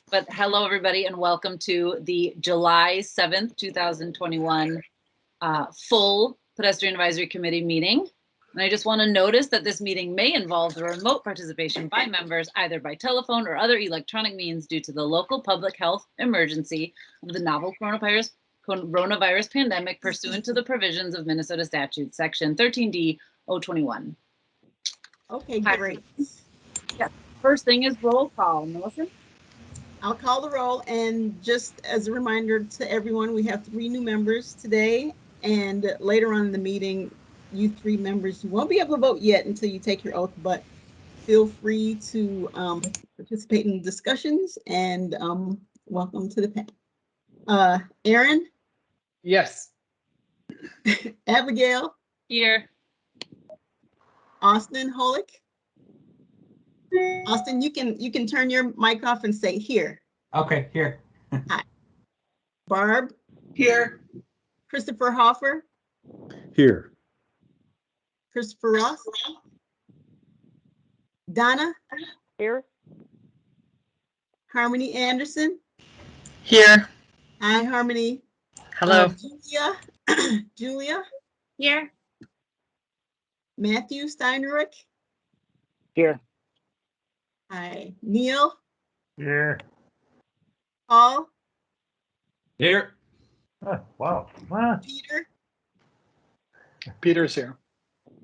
But hello, everybody, and welcome to the July 7th, 2021 full Pedestrian Advisory Committee meeting. And I just want to notice that this meeting may involve the remote participation by members either by telephone or other electronic means due to the local public health emergency of the novel coronavirus pandemic pursuant to the provisions of Minnesota statute section 13D-021. Okay, great. Yeah. First thing is roll call. Melissa? I'll call the roll, and just as a reminder to everyone, we have 3 new members today, and later on in the meeting, you 3 members won't be able to vote yet until you take your oath, but feel free to participate in discussions, and welcome to the panel. Aaron? Yes. Abigail? Here. Austin Holick? Austin, you can turn your mic off and say here. Okay, here. Hi. Barb? Here. Christopher Hoffer? Here. Christopher Ross? Donna? Here. Harmony Anderson? Here. Hi, Harmony. Hello. Julia? Julia? Here. Matthew Steinrich? Here. Hi. Neil? Here. Paul? Here. Wow. Peter? Peter's here.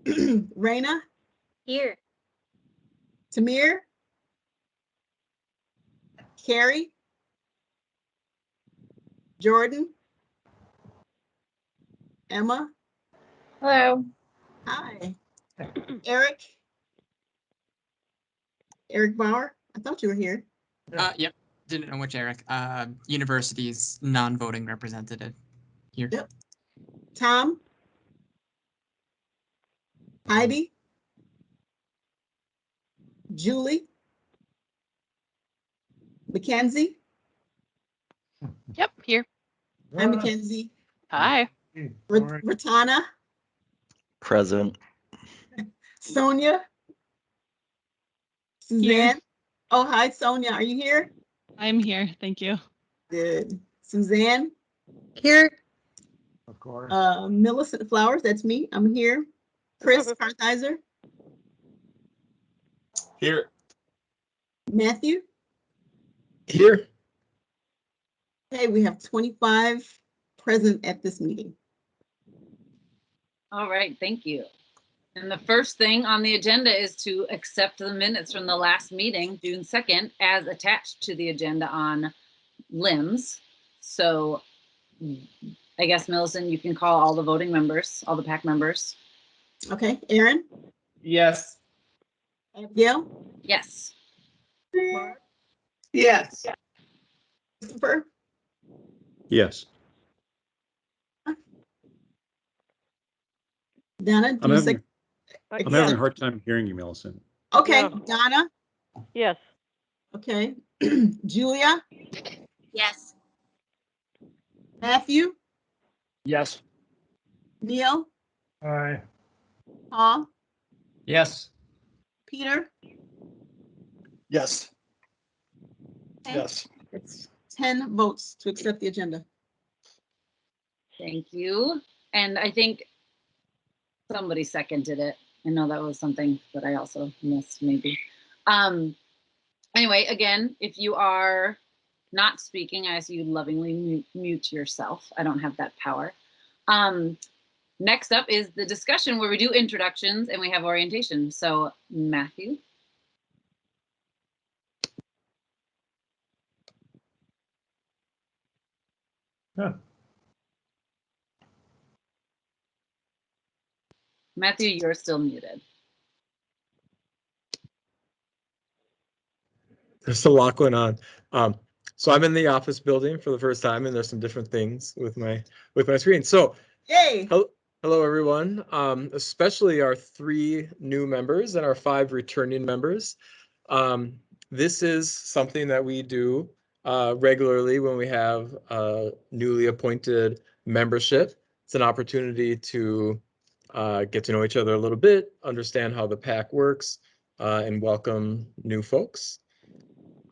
Raina? Here. Tamir? Carrie? Jordan? Emma? Hello. Hi. Eric? Eric Bauer? I thought you were here. Yep. Didn't know which Eric. University's non-voting representative here. Yep. Tom? Heidi? Julie? Mackenzie? Yep. Here. Hi, Mackenzie. Hi. Ratana? Present. Sonia? Suzanne? Here. Oh, hi, Sonia. Are you here? I'm here. Thank you. Good. Suzanne? Here. Of course. Millicent Flowers, that's me. I'm here. Chris Kartheiser? Here. Matthew? Here. Okay, we have 25 present at this meeting. All right, thank you. And the first thing on the agenda is to accept the minutes from the last meeting, June 2nd, as attached to the agenda on limbs. So I guess, Millicent, you can call all the voting members, all the PAC members. Okay, Aaron? Yes. Abigail? Yes. Mark? Yes. Christopher? Yes. Donna? I'm having Yeah. a hard time hearing you, Millicent. Okay, Yeah. Donna? Yes. Okay. Julia? Yes. Matthew? Yes. Neil? Hi. Paul? Yes. Peter? Yes. Okay. Yes. It's 10 votes to accept the agenda. Thank you. And I think somebody seconded it. I know that was something that I also missed maybe. Anyway, again, if you are not speaking, I ask you lovingly mute yourself. I don't have that power. Next up is the discussion where we do introductions and we have orientation. So Matthew. Yeah. Matthew, you're still muted. There's a lot going on. So I'm in the office building for the first time, and there's some different things with my screen. So, Yay! hello everyone. Especially our 3 new members and our 5 returning members. This is something that we do regularly when we have newly appointed membership. It's an opportunity to get to know each other a little bit, understand how the PAC works, and welcome new folks.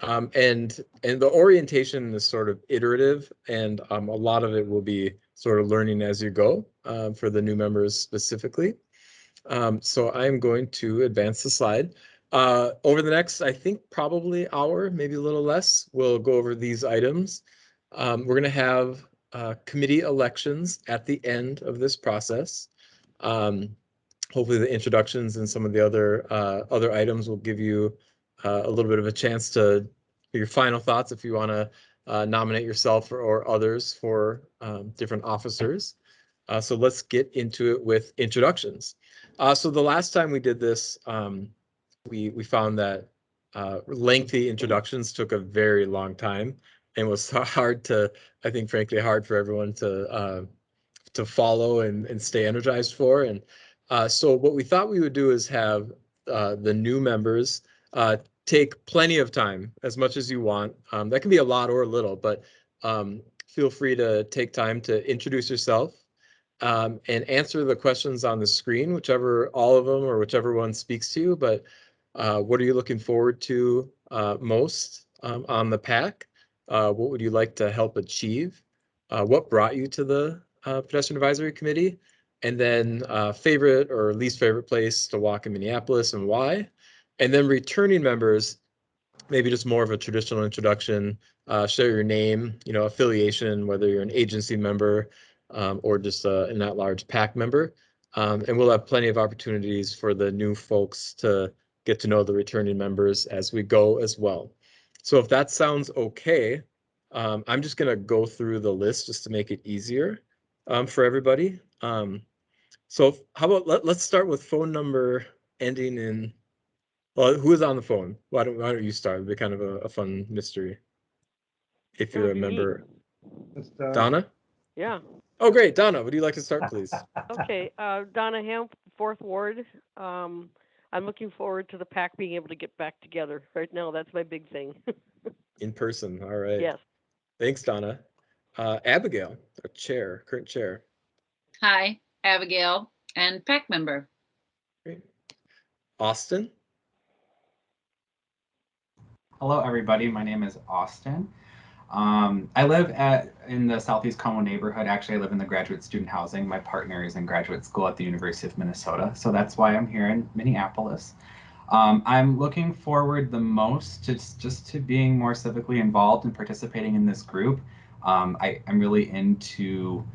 And the orientation is sort of iterative, and a lot of it will be sort of learning as you go for the new members specifically. So I'm going to advance the slide. Over the next, I think probably hour, maybe a little less, we'll go over these items. We're going to have committee elections at the end of this process. Hopefully the introductions and some of the other items will give you a little bit of a chance to your final thoughts if you want to nominate yourself or others for different officers. So let's get into it with introductions. So the last time we did this, we found that lengthy introductions took a very long time and was hard to, I think, frankly, hard for everyone to follow and stay energized for. And so what we thought we would do is have the new members take plenty of time, as much as you want. That can be a lot or a little, but feel free to take time to introduce yourself and answer the questions on the screen, all of them or whichever one speaks to you. But what are you looking forward to most on the PAC? What would you like to help achieve? What brought you to the Pedestrian Advisory Committee? And then favorite or least favorite place to walk in Minneapolis and why? And then returning members, maybe just more of a traditional introduction, share your name, affiliation, whether you're an agency member or just an at-large PAC member. And we'll have plenty of opportunities for the new folks to get to know the returning members as we go as well. So if that sounds okay, I'm just going to go through the list just to make it easier for everybody. So how about let's start with phone number ending in, well, who is on the phone? Why don't you start? It'd be kind of a fun mystery. If you're a member. Donna? Yeah. Oh, great. Donna, would you like to start, please? Okay. Donna Ham, 4th Ward. I'm looking forward to the PAC being able to get back together. Right now, that's my big thing. In person. All right. Yes. Thanks, Donna. Abigail, our current chair. Hi, Abigail, and PAC member. Great. Austin. Hello, everybody. My name is Austin. I live in the Southeast Como neighborhood. Actually, I live in the graduate student housing. My partner is in graduate school at the University of Minnesota, so that's why I'm here in Minneapolis. I'm looking forward the most to just to being more civically involved and participating in this group. I'm really into,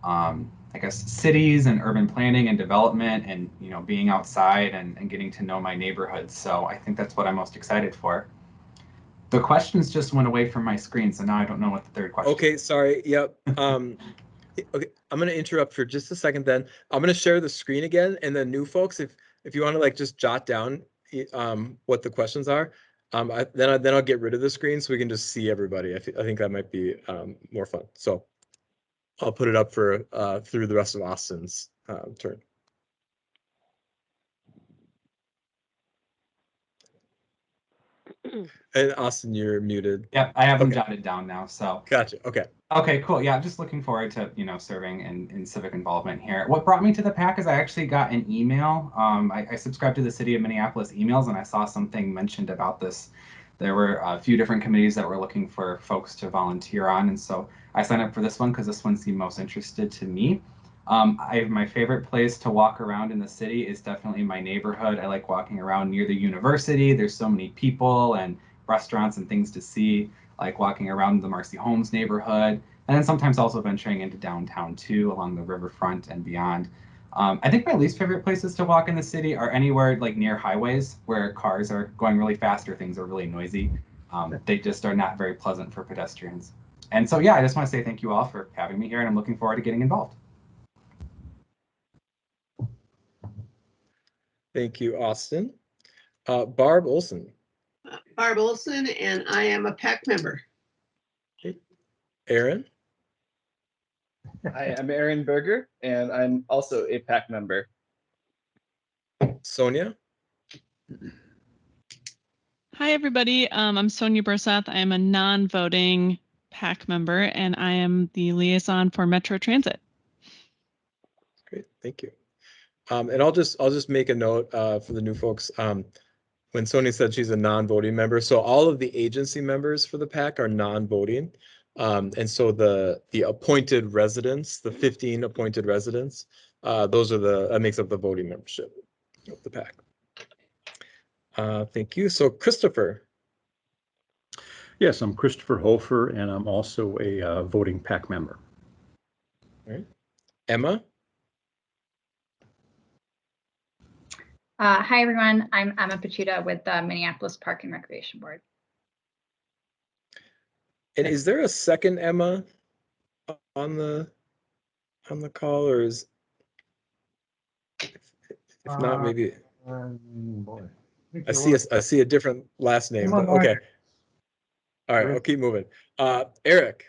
I guess, cities and urban planning and development and, being outside and getting to know my neighborhood. So I think that's what I'm most excited for. The questions just went away from my screen, so now I don't know what the third question is. Okay, sorry. Yep. Okay, I'm going to interrupt for just a second then. I'm going to share the screen again, and then new folks, if you want to just jot down what the questions are, then I'll get rid of the screen so we can just see everybody. I think that might be more fun. So I'll put it up for through the rest of Austin's turn. And Austin, you're muted. Yep, I have them jotted down now. So gotcha. Okay. Okay, cool. Yeah, I'm just looking forward to serving in civic involvement here. What brought me to the PAC is I actually got an email. I subscribed to the City of Minneapolis emails, and I saw something mentioned about this. There were a few different committees that were looking for folks to volunteer on, and so I signed up for this one because this one seemed most interested to me. My favorite place to walk around in the city is definitely my neighborhood. I like walking around near the university. There's so many people and restaurants and things to see, like walking around the Marcy Holmes neighborhood, and then sometimes also venturing into downtown too, along the riverfront and beyond. I think my least favorite places to walk in the city are anywhere near highways where cars are going really fast or things are really noisy. They just are not very pleasant for pedestrians. And so, yeah, I just want to say thank you all for having me here, and I'm looking forward to getting involved. Thank you, Austin. Barb Olson. Barb Olson, and I am a PAC member. Okay. Aaron. Hi, I'm Aaron Berger, and I'm also a PAC member. Sonia. Hi, everybody. I'm Sonia Bursath. I am a non-voting PAC member, and I am the liaison for Metro Transit. Great, thank you. And I'll just make a note for the new folks. when Sonia said she's a non-voting member. So all of the agency members for the PAC are non-voting. And so the appointed residents, the 15 appointed residents, those are that makes up the voting membership of the PAC. Thank you. So Christopher. Yes, I'm Christopher Hofer, and I'm also a voting PAC member. All right. Emma. Hi, everyone. I'm Emma Pachuta with the Minneapolis Park and Recreation Board. And is there a second Emma on the call, or is if not, maybe Boy. I see a different last name. But okay. All right, I'll keep moving. Eric.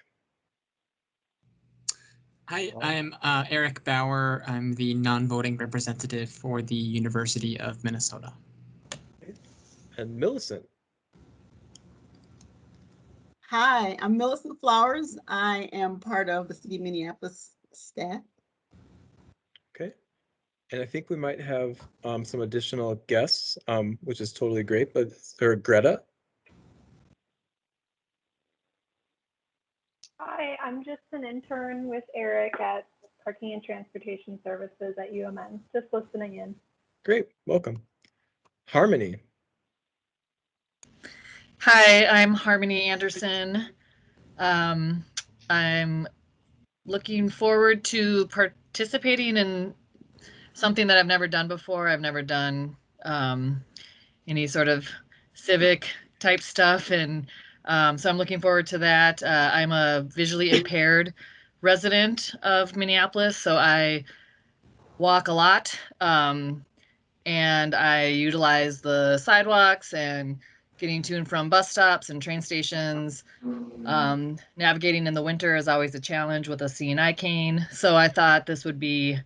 Hi, I'm Eric Bauer. I'm the non-voting representative for the University of Minnesota. And Millicent. Hi, I'm Millicent Flowers. I am part of the City of Minneapolis staff. Okay. And I think we might have some additional guests, which is totally great, but Greta. Hi, I'm just an intern with Eric at Parking and Transportation Services at UMN, just listening in. Great, welcome. Harmony. Hi, I'm Harmony Anderson. I'm looking forward to participating in something that I've never done before. I've never done any sort of civic type stuff, and so I'm looking forward to that. I'm a visually impaired resident of Minneapolis, so I walk a lot, and I utilize the sidewalks and getting to and from bus stops and train stations. Navigating in the winter is always a challenge with a C&I cane, so I thought this would be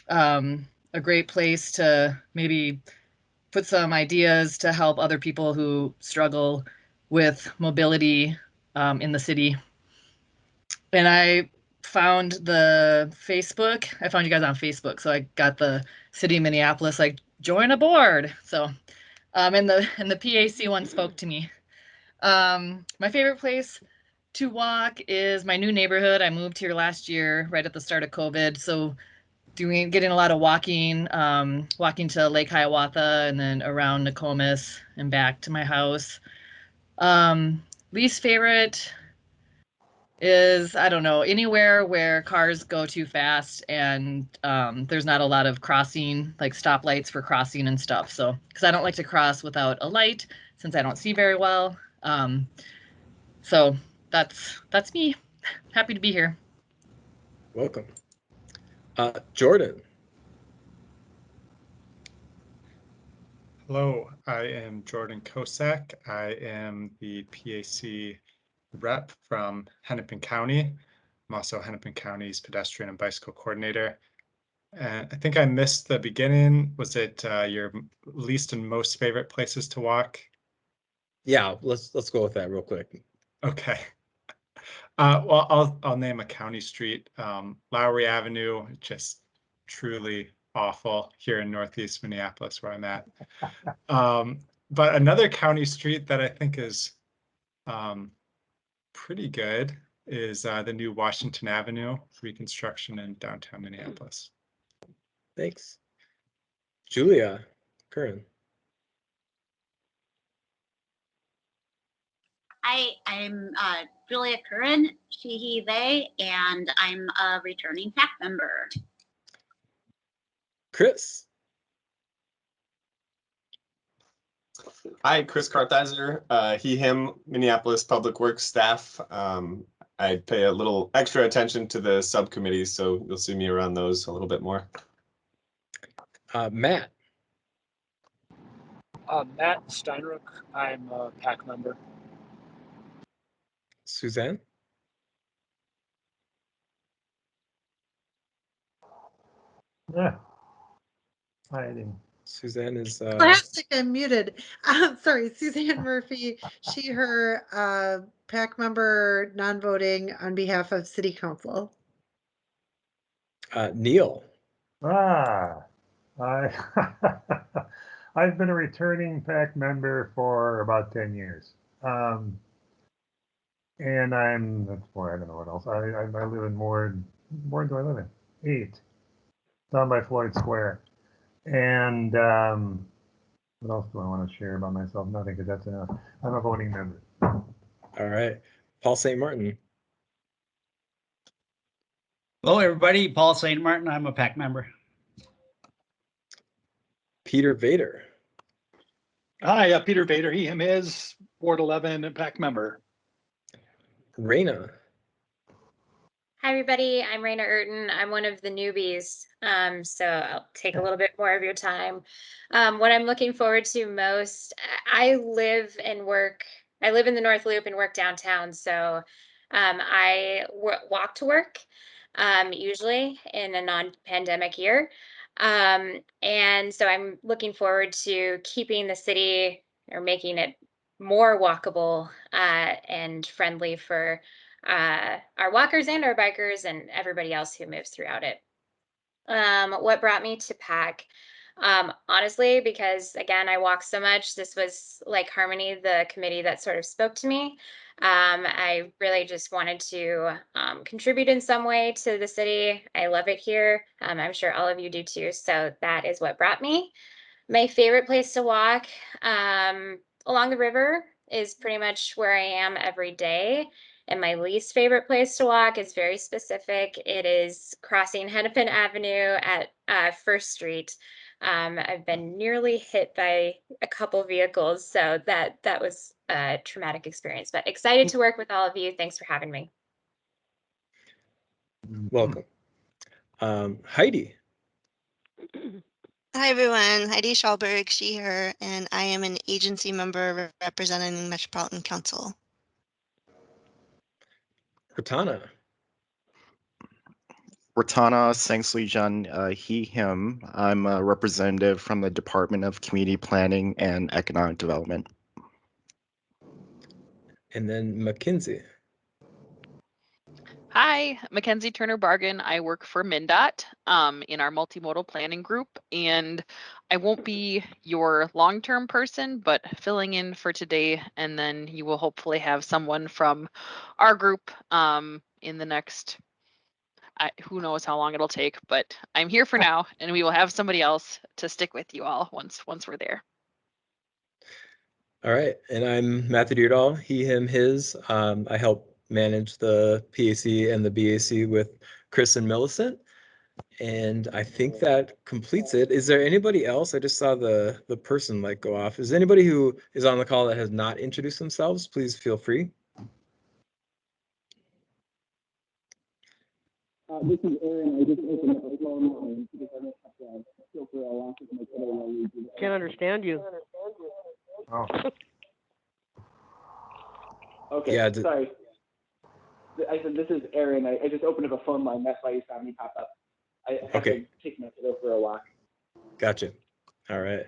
a great place to maybe put some ideas to help other people who struggle with mobility in the city. And I found the Facebook. I found you guys on Facebook, so I got the City of Minneapolis like join a board. So and the PAC one spoke to me. My favorite place to walk is my new neighborhood. I moved here last year, right at the start of COVID. So getting a lot of walking to Lake Hiawatha and then around Nokomis and back to my house. Least favorite is, I don't know, anywhere where cars go too fast and there's not a lot of crossing, like stoplights for crossing and stuff. So, because I don't like to cross without a light since I don't see very well. So that's me. Happy to be here. Welcome. Jordan. Hello, I am Jordan Kosak. I am the PAC rep from Hennepin County. I'm also Hennepin County's pedestrian and bicycle coordinator. And I think I missed the beginning. Was it your least and most favorite places to walk? Yeah, let's go with that real quick. Okay. Well, I'll name a county street. Lowry Avenue, just truly awful here in Northeast Minneapolis where I'm at. But another county street that I think is pretty good is the new Washington Avenue reconstruction in downtown Minneapolis. Thanks. Julia Curran. Hi, I'm Julia Curran, she, he, they, and I'm a returning PAC member. Chris. Hi, Chris Kartheiser, he, him, Minneapolis Public Works staff. I pay a little extra attention to the subcommittees, so you'll see me around those a little bit more. Matt. Matt Steinruck, I'm a PAC member. Suzanne. Yeah. Hiding. Suzanne is Plastic, I'm muted. Sorry, Suzanne Murphy, she, her, PAC member, non-voting on behalf of City Council. Neil. I I've been a returning PAC member for about 10 years. And that's boy, I don't know what else. I live in Ward do I live in? 8, down by Floyd Square. And what else do I want to share about myself? Nothing, because that's enough. I'm a voting member. All right. Paul St. Martin. Hello, everybody. Paul St. Martin. I'm a PAC member. Peter Vader. Hi, Peter Vader, he, him, his, Ward 11 and PAC member. Raina. Hi, everybody. I'm Raina Urton. I'm one of the newbies, so I'll take a little bit more of your time. What I'm looking forward to most, I live in the North Loop and work downtown, so I walk to work, usually in a non-pandemic year. And so I'm looking forward to keeping the city or making it more walkable and friendly for our walkers and our bikers and everybody else who moves throughout it. What brought me to PAC? Honestly, because again, I walk so much, this was like Harmony, the committee that sort of spoke to me. I really just wanted to contribute in some way to the city. I love it here. I'm sure all of you do too. So that is what brought me. My favorite place to walk along the river is pretty much where I am every day. And my least favorite place to walk is very specific. It is crossing Hennepin Avenue at 1st Street. I've been nearly hit by a couple vehicles, so that was a traumatic experience. But excited to work with all of you. Thanks for having me. Welcome. Heidi. Hi everyone, Heidi Schallberg, she, her, and I am an agency member representing Metropolitan Council. Ratana. Ratana Sangsui-Jan, he, him. I'm a representative from the Department of Community Planning and Economic Development. And then Mackenzie. Hi, Mackenzie Turner Bargan. I work for MnDOT in our multimodal planning group, and I won't be your long-term person, but filling in for today, and then you will hopefully have someone from our group in the next, who knows how long it'll take, but I'm here for now, and we will have somebody else to stick with you all once we're there. All right, and I'm Matthew Deardahl, he, him, his. I help manage the PAC and the BAC with Chris and Millicent. And I think that completes it. Is there anybody else? I just saw the person light go off. Is anybody who is on the call that has not introduced themselves? Please feel free. This is Aaron. I just opened up a phone line because I don't have to filter a lot of my Twitter. Can't understand you. Oh. Okay, Yeah, sorry. I said, this is Aaron. I just opened up a phone line. That's why you saw me pop up. I have to take my kiddo for a walk. Gotcha. All right.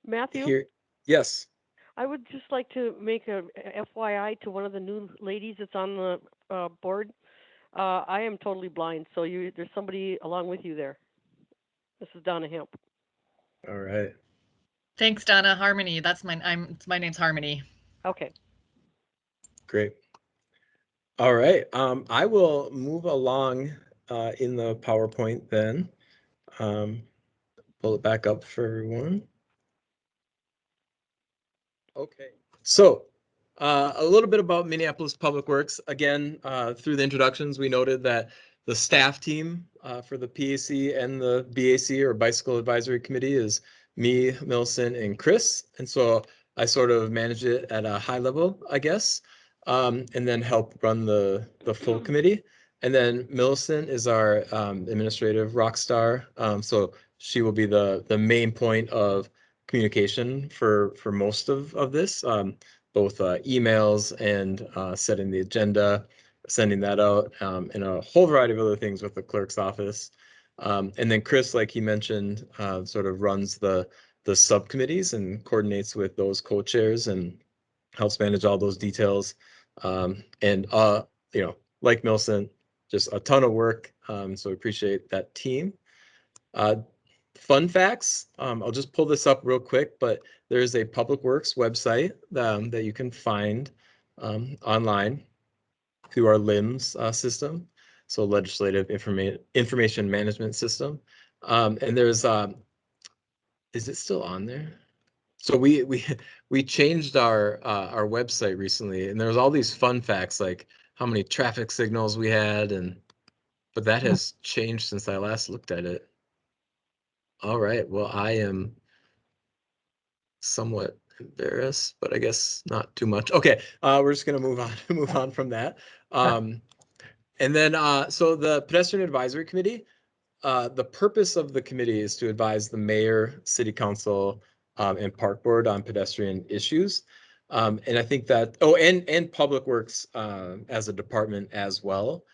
Matthew? Here, yes. I would just like to make a FYI to one of the new ladies that's on the board. I am totally blind, so there's somebody along with you there. This is Donna Hemp. All right. Thanks, Donna. Harmony. That's my name's Harmony. Okay. Great. All right. I will move along in the PowerPoint then. Pull it back up for everyone. Okay. So a little bit about Minneapolis Public Works. Again, through the introductions, we noted that the staff team for the PAC and the BAC, or Bicycle Advisory Committee, is me, Millicent, and Chris. And so I sort of manage it at a high level, I guess, and then help run the full committee. And then Millicent is our administrative rock star. So she will be the main point of communication for most of this, both emails and setting the agenda, sending that out, and a whole variety of other things with the clerk's office. And then Chris, like he mentioned, sort of runs the subcommittees and coordinates with those co-chairs and helps manage all those details. And you know, like Millicent, just a ton of work. So we appreciate that team. fun facts. I'll just pull this up real quick, but there's a Public Works website that you can find online through our LIMS system, so Legislative Information Management System. And there's, is it still on there? So we changed our website recently, and there's all these fun facts like how many traffic signals we had, but that has changed since I last looked at it. All right, well, I am somewhat embarrassed, but I guess not too much. Okay, we're just gonna move on from that. And then so the Pedestrian Advisory Committee, the purpose of the committee is to advise the mayor, city council, and park board on pedestrian issues. And I think that, and Public Works as a department as well.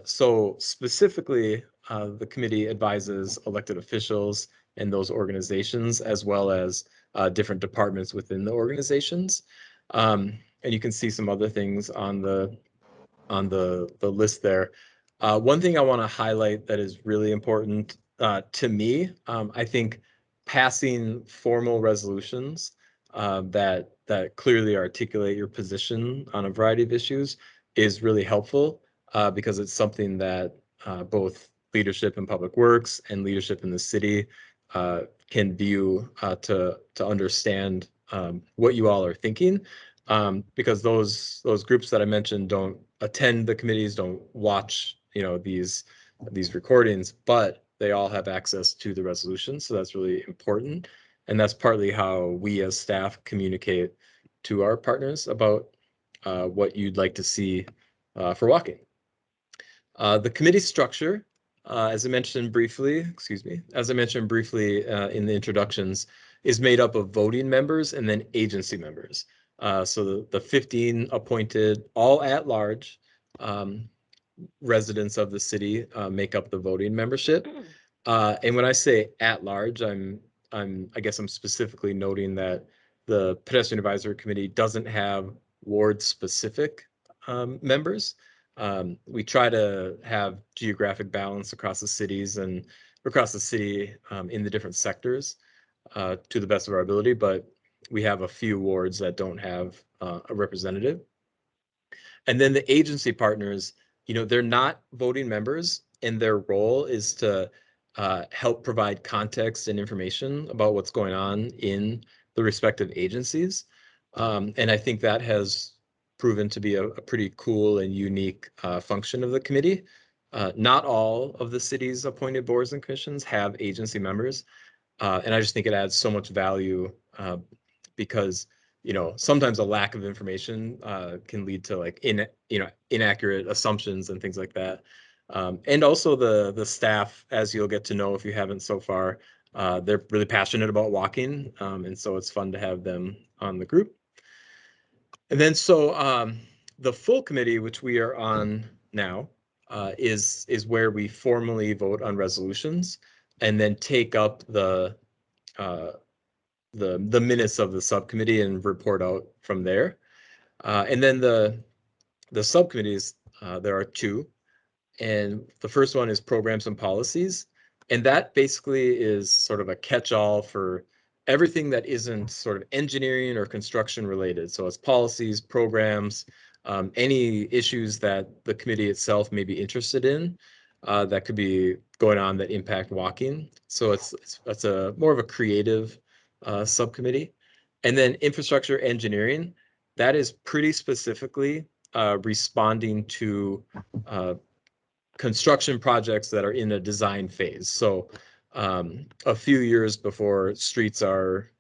So specifically, the committee advises elected officials and those organizations, as well as different departments within the organizations. And you can see some other things on the list there. One thing I want to highlight that is really important to me, I think passing formal resolutions that clearly articulate your position on a variety of issues is really helpful because it's something that both leadership in Public Works and leadership in the city can view to understand what you all are thinking. Because those groups that I mentioned don't attend the committees, don't watch, these recordings, but they all have access to the resolution. So that's really important. And that's partly how we as staff communicate to our partners about what you'd like to see for walking. The committee structure, as I mentioned briefly in the introductions, is made up of voting members and then agency members. So the 15 appointed, all at large residents of the city make up the voting membership. And when I say at large, I guess I'm specifically noting that the Pedestrian Advisory Committee doesn't have ward specific members. We try to have geographic balance across the cities and across the city in the different sectors to the best of our ability, but we have a few wards that don't have a representative. And then the agency partners, they're not voting members, and their role is to help provide context and information about what's going on in the respective agencies. And I think that has proven to be a pretty cool and unique function of the committee. Not all of the city's appointed boards and commissions have agency members. And I just think it adds so much value because sometimes a lack of information can lead to like inaccurate assumptions and things like that. And also the staff, as you'll get to know if you haven't so far, they're really passionate about walking, and so it's fun to have them on the group. And then so the full committee, which we are on now, is where we formally vote on resolutions and then take up the minutes of the subcommittee and report out from there. And then the subcommittees, there are two. And the first one is programs and policies. And that basically is sort of a catch-all for everything that isn't sort of engineering or construction related. So it's policies, programs, any issues that the committee itself may be interested in that could be going on that impact walking. So it's a more of a creative subcommittee. And then infrastructure engineering, that is pretty specifically responding to construction projects that are in a design phase. So a few years before streets are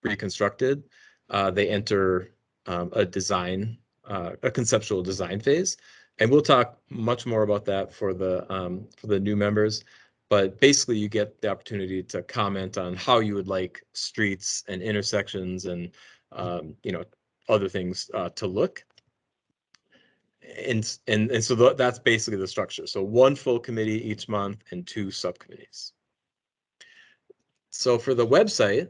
reconstructed, they enter a conceptual design phase. And we'll talk much more about that for the new members. But basically, you get the opportunity to comment on how you would like streets and intersections and other things to look. And so that's basically the structure. So one full committee each month and two subcommittees. So for the website,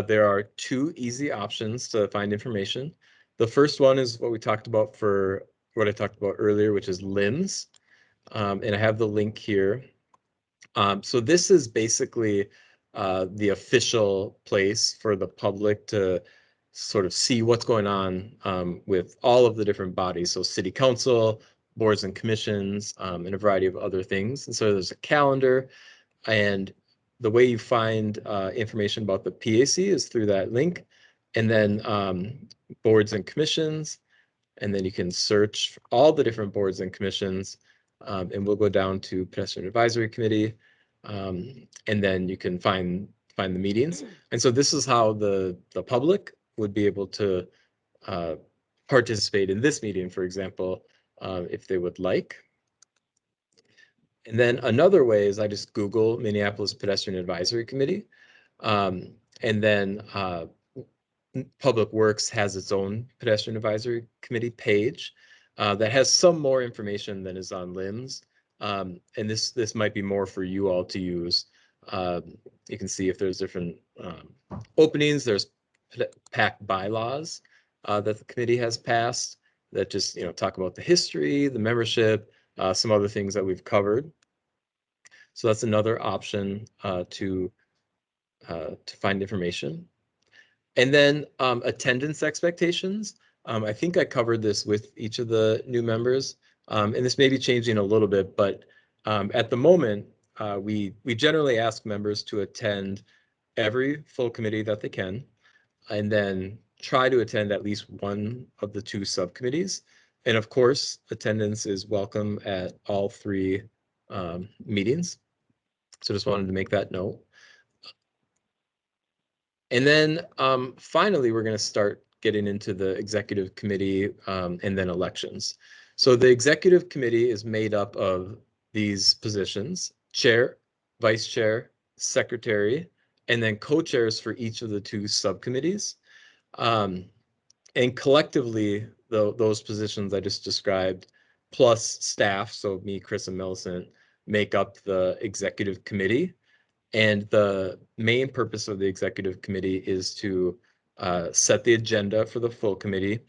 there are two easy options to find information. The first one is what I talked about earlier, which is LIMS. And I have the link here. So this is basically the official place for the public to sort of see what's going on with all of the different bodies. So city council, boards and commissions, and a variety of other things. And so there's a calendar, and the way you find information about the PAC is through that link, and then boards and commissions, and then you can search for all the different boards and commissions, and we'll go down to Pedestrian Advisory Committee, and then you can find the meetings. And so this is how the public would be able to participate in this meeting, for example, if they would like. And then another way is I just Google Minneapolis Pedestrian Advisory Committee, and then Public Works has its own Pedestrian Advisory Committee page that has some more information than is on LIMS. And this might be more for you all to use. You can see if there's different openings. There's PAC bylaws that the committee has passed that just talk about the history, the membership, some other things that we've covered. So that's another option to find information. And then attendance expectations. I think I covered this with each of the new members, and this may be changing a little bit, but at the moment, we generally ask members to attend every full committee that they can, and then try to attend at least one of the 2 subcommittees. And of course, attendance is welcome at all 3 meetings. So just wanted to make that note. And then finally, we're going to start getting into the executive committee and then elections. So the executive committee is made up of these positions: chair, vice chair, secretary, and then co-chairs for each of the 2 subcommittees. And collectively, those positions I just described, plus staff, so me, Chris, and Millicent, make up the executive committee. And the main purpose of the executive committee is to set the agenda for the full committee.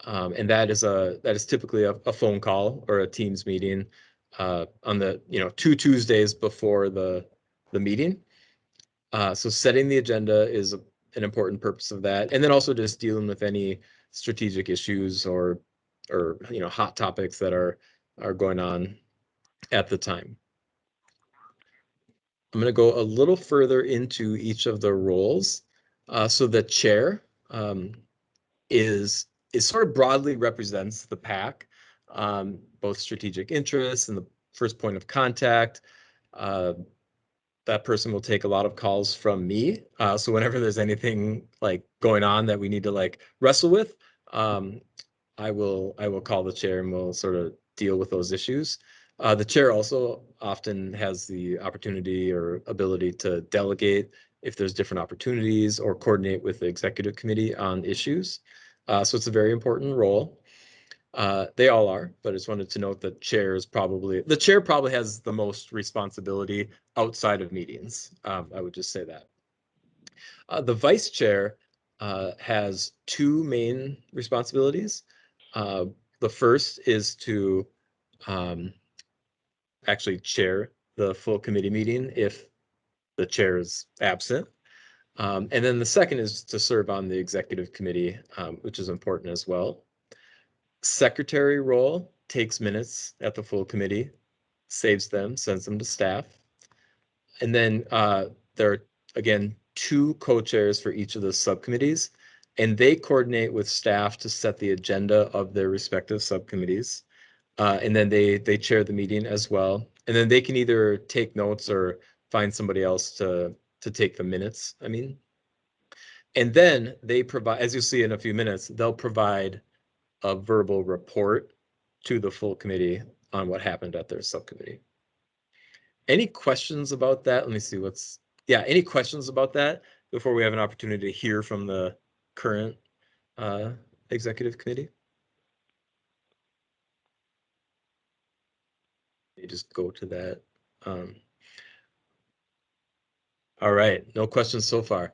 And that is typically a phone call or a Teams meeting on the 2 Tuesdays before the meeting. So setting the agenda is an important purpose of that, and then also just dealing with any strategic issues or hot topics that are going on at the time. I'm going to go a little further into each of the roles. So the chair is sort of broadly represents the PAC, both strategic interests and the first point of contact. That person will take a lot of calls from me. So whenever there's anything like going on that we need to like wrestle with, I will call the chair and we'll sort of deal with those issues. The chair also often has the opportunity or ability to delegate if there's different opportunities or coordinate with the executive committee on issues. So it's a very important role. They all are, but I just wanted to note that the chair probably has the most responsibility outside of meetings. I would just say that. The vice chair has 2 main responsibilities. The first is to actually chair the full committee meeting if the chair is absent. And then the second is to serve on the executive committee, which is important as well. Secretary role takes minutes at the full committee, saves them, sends them to staff. And then there are, again, 2 co-chairs for each of the subcommittees, and they coordinate with staff to set the agenda of their respective subcommittees. And then they chair the meeting as well. And then they can either take notes or find somebody else to take the minutes, And then they provide, as you'll see in a few minutes, they'll provide a verbal report to the full committee on what happened at their subcommittee. Any questions about that? Let me see any questions about that before we have an opportunity to hear from the current executive committee? You just go to that. All right, no questions so far.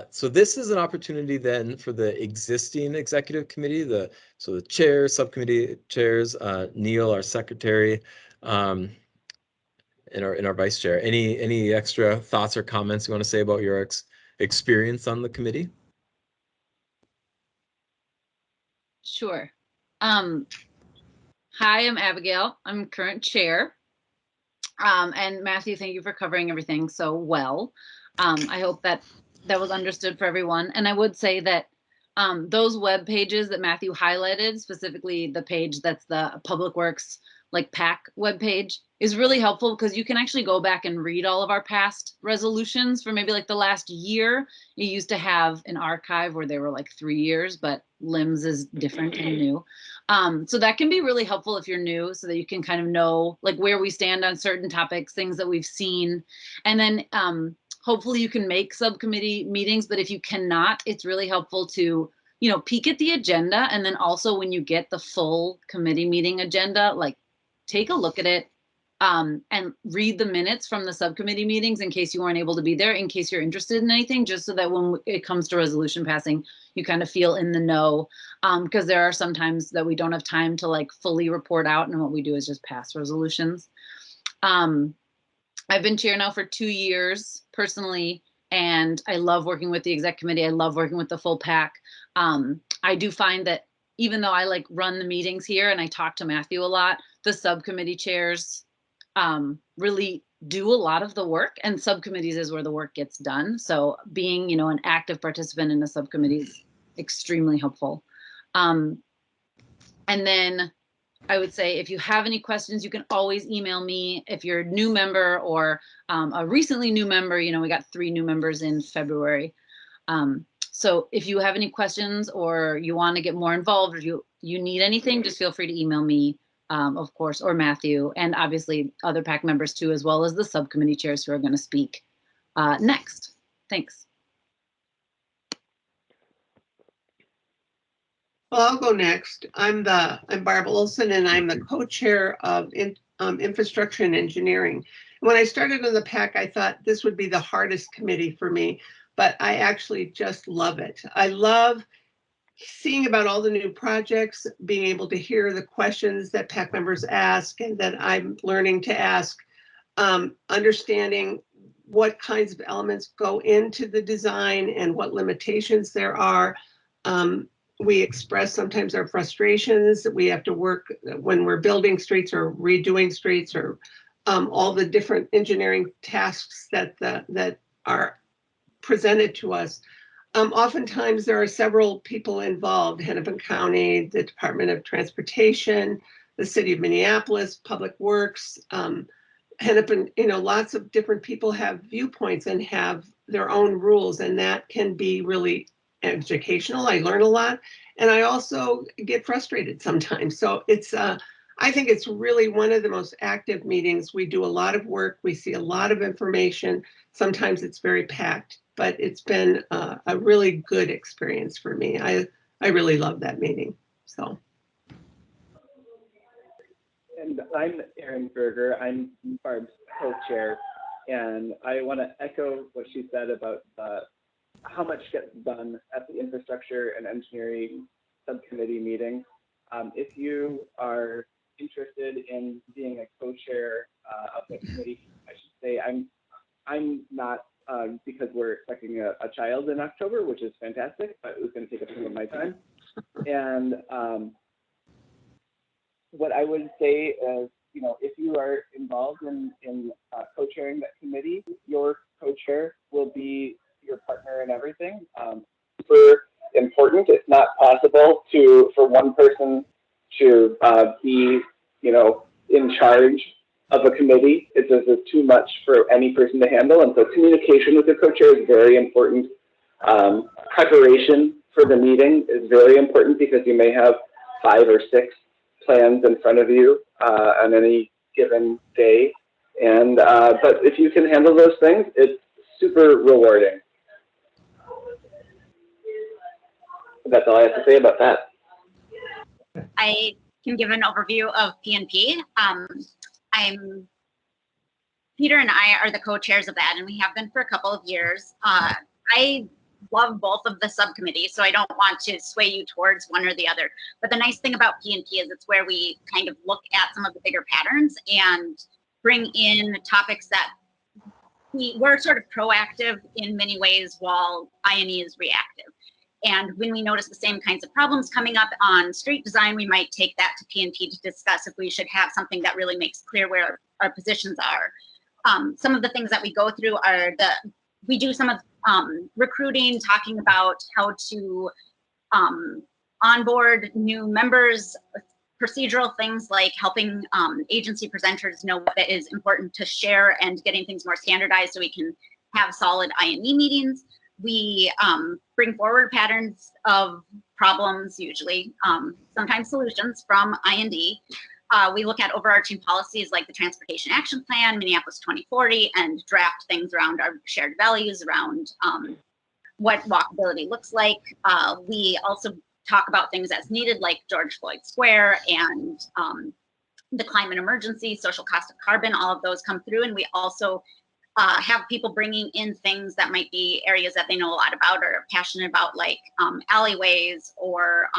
So this is an opportunity then for the existing executive committee, so the chair, subcommittee chairs, Neil, our secretary, in our vice chair. Any extra thoughts or comments you want to say about your experience on the committee? Sure. Hi, I'm Abigail. I'm current chair. And Matthew, thank you for covering everything so well. I hope that was understood for everyone. And I would say that those web pages that Matthew highlighted, specifically the page that's the Public Works like PAC web page, is really helpful because you can actually go back and read all of our past resolutions for maybe like the last year. You used to have an archive where they were like 3 years, but LIMS is different and new. So that can be really helpful if you're new, so that you can kind of know like where we stand on certain topics, things that we've seen. And then hopefully you can make subcommittee meetings, but if you cannot, it's really helpful to, you know, peek at the agenda. And then also when you get the full committee meeting agenda, like take a look at it and read the minutes from the subcommittee meetings in case you weren't able to be there, in case you're interested in anything, just so that when it comes to resolution passing, you kind of feel in the know. Because there are some times that we don't have time to like fully report out, and what we do is just pass resolutions. I've been chair now for 2 years personally, and I love working with the exec committee. I love working with the full PAC. I do find that even though I like run the meetings here and I talk to Matthew a lot, the subcommittee chairs really do a lot of the work, and subcommittees is where the work gets done. So being, you know, an active participant in the subcommittee is extremely helpful. And then I would say if you have any questions, you can always email me. If you're a new member or a recently new member, you know, we got 3 new members in February. So if you have any questions or you want to get more involved, or you need anything, just feel free to email me, of course, or Matthew, and obviously other PAC members too, as well as the subcommittee chairs who are going to speak next. Thanks. Well, I'll go next. I'm Barb Olson, and I'm the co-chair of Infrastructure and Engineering. When I started in the PAC, I thought this would be the hardest committee for me, but I actually just love it. I love seeing about all the new projects, being able to hear the questions that PAC members ask and that I'm learning to ask, understanding what kinds of elements go into the design and what limitations there are. We express sometimes our frustrations that we have to work when we're building streets or redoing streets, or all the different engineering tasks that are presented to us. Oftentimes there are several people involved: Hennepin County, the Department of Transportation, the City of Minneapolis, Public Works, Hennepin, you know, lots of different people have viewpoints and have their own rules, and that can be really educational. I learn a lot, and I also get frustrated sometimes. So it's, I think it's really one of the most active meetings. We do a lot of work. We see a lot of information. Sometimes it's very packed, but it's been a really good experience for me. I really love that meeting, so. And I'm Aaron Berger. I'm Barb's co-chair, and I want to echo what she said about how much gets done at the Infrastructure and Engineering Subcommittee meeting. If you are interested in being a co-chair of the committee, I should say I'm not, because we're expecting a child in October, which is fantastic, but it was going to take up some of my time. And what I would say is, you know, if you are involved in co-chairing that committee, your co-chair will be your partner in everything. Super important. It's not possible for one person to be, you know, in charge of a committee. It's just too much for any person to handle. And so communication with the co-chair is very important. Preparation for the meeting is very important, because you may have 5 or 6 plans in front of you on any given day. And but if you can handle those things, it's super rewarding. That's all I have to say about that. I can give an overview of PNP. Peter and I are the co-chairs of that, and we have been for a couple of years. I love both of the subcommittees, so I don't want to sway you towards one or the other. But the nice thing about PNP is it's where we kind of look at some of the bigger patterns and bring in topics that we're sort of proactive in many ways while INE is reactive. And when we notice the same kinds of problems coming up on street design, we might take that to P&P to discuss if we should have something that really makes clear where our positions are. Some of the things that we go through are we do some of recruiting, talking about how to onboard new members, procedural things like helping agency presenters know what is important to share and getting things more standardized so we can have solid INE meetings. We bring forward patterns of problems, usually, sometimes solutions from IND. We look at overarching policies like the Transportation Action Plan, Minneapolis 2040, and draft things around our shared values, around what walkability looks like. We also talk about things as needed, like George Floyd Square and the climate emergency, social cost of carbon, all of those come through. And we also have people bringing in things that might be areas that they know a lot about or are passionate about, like alleyways or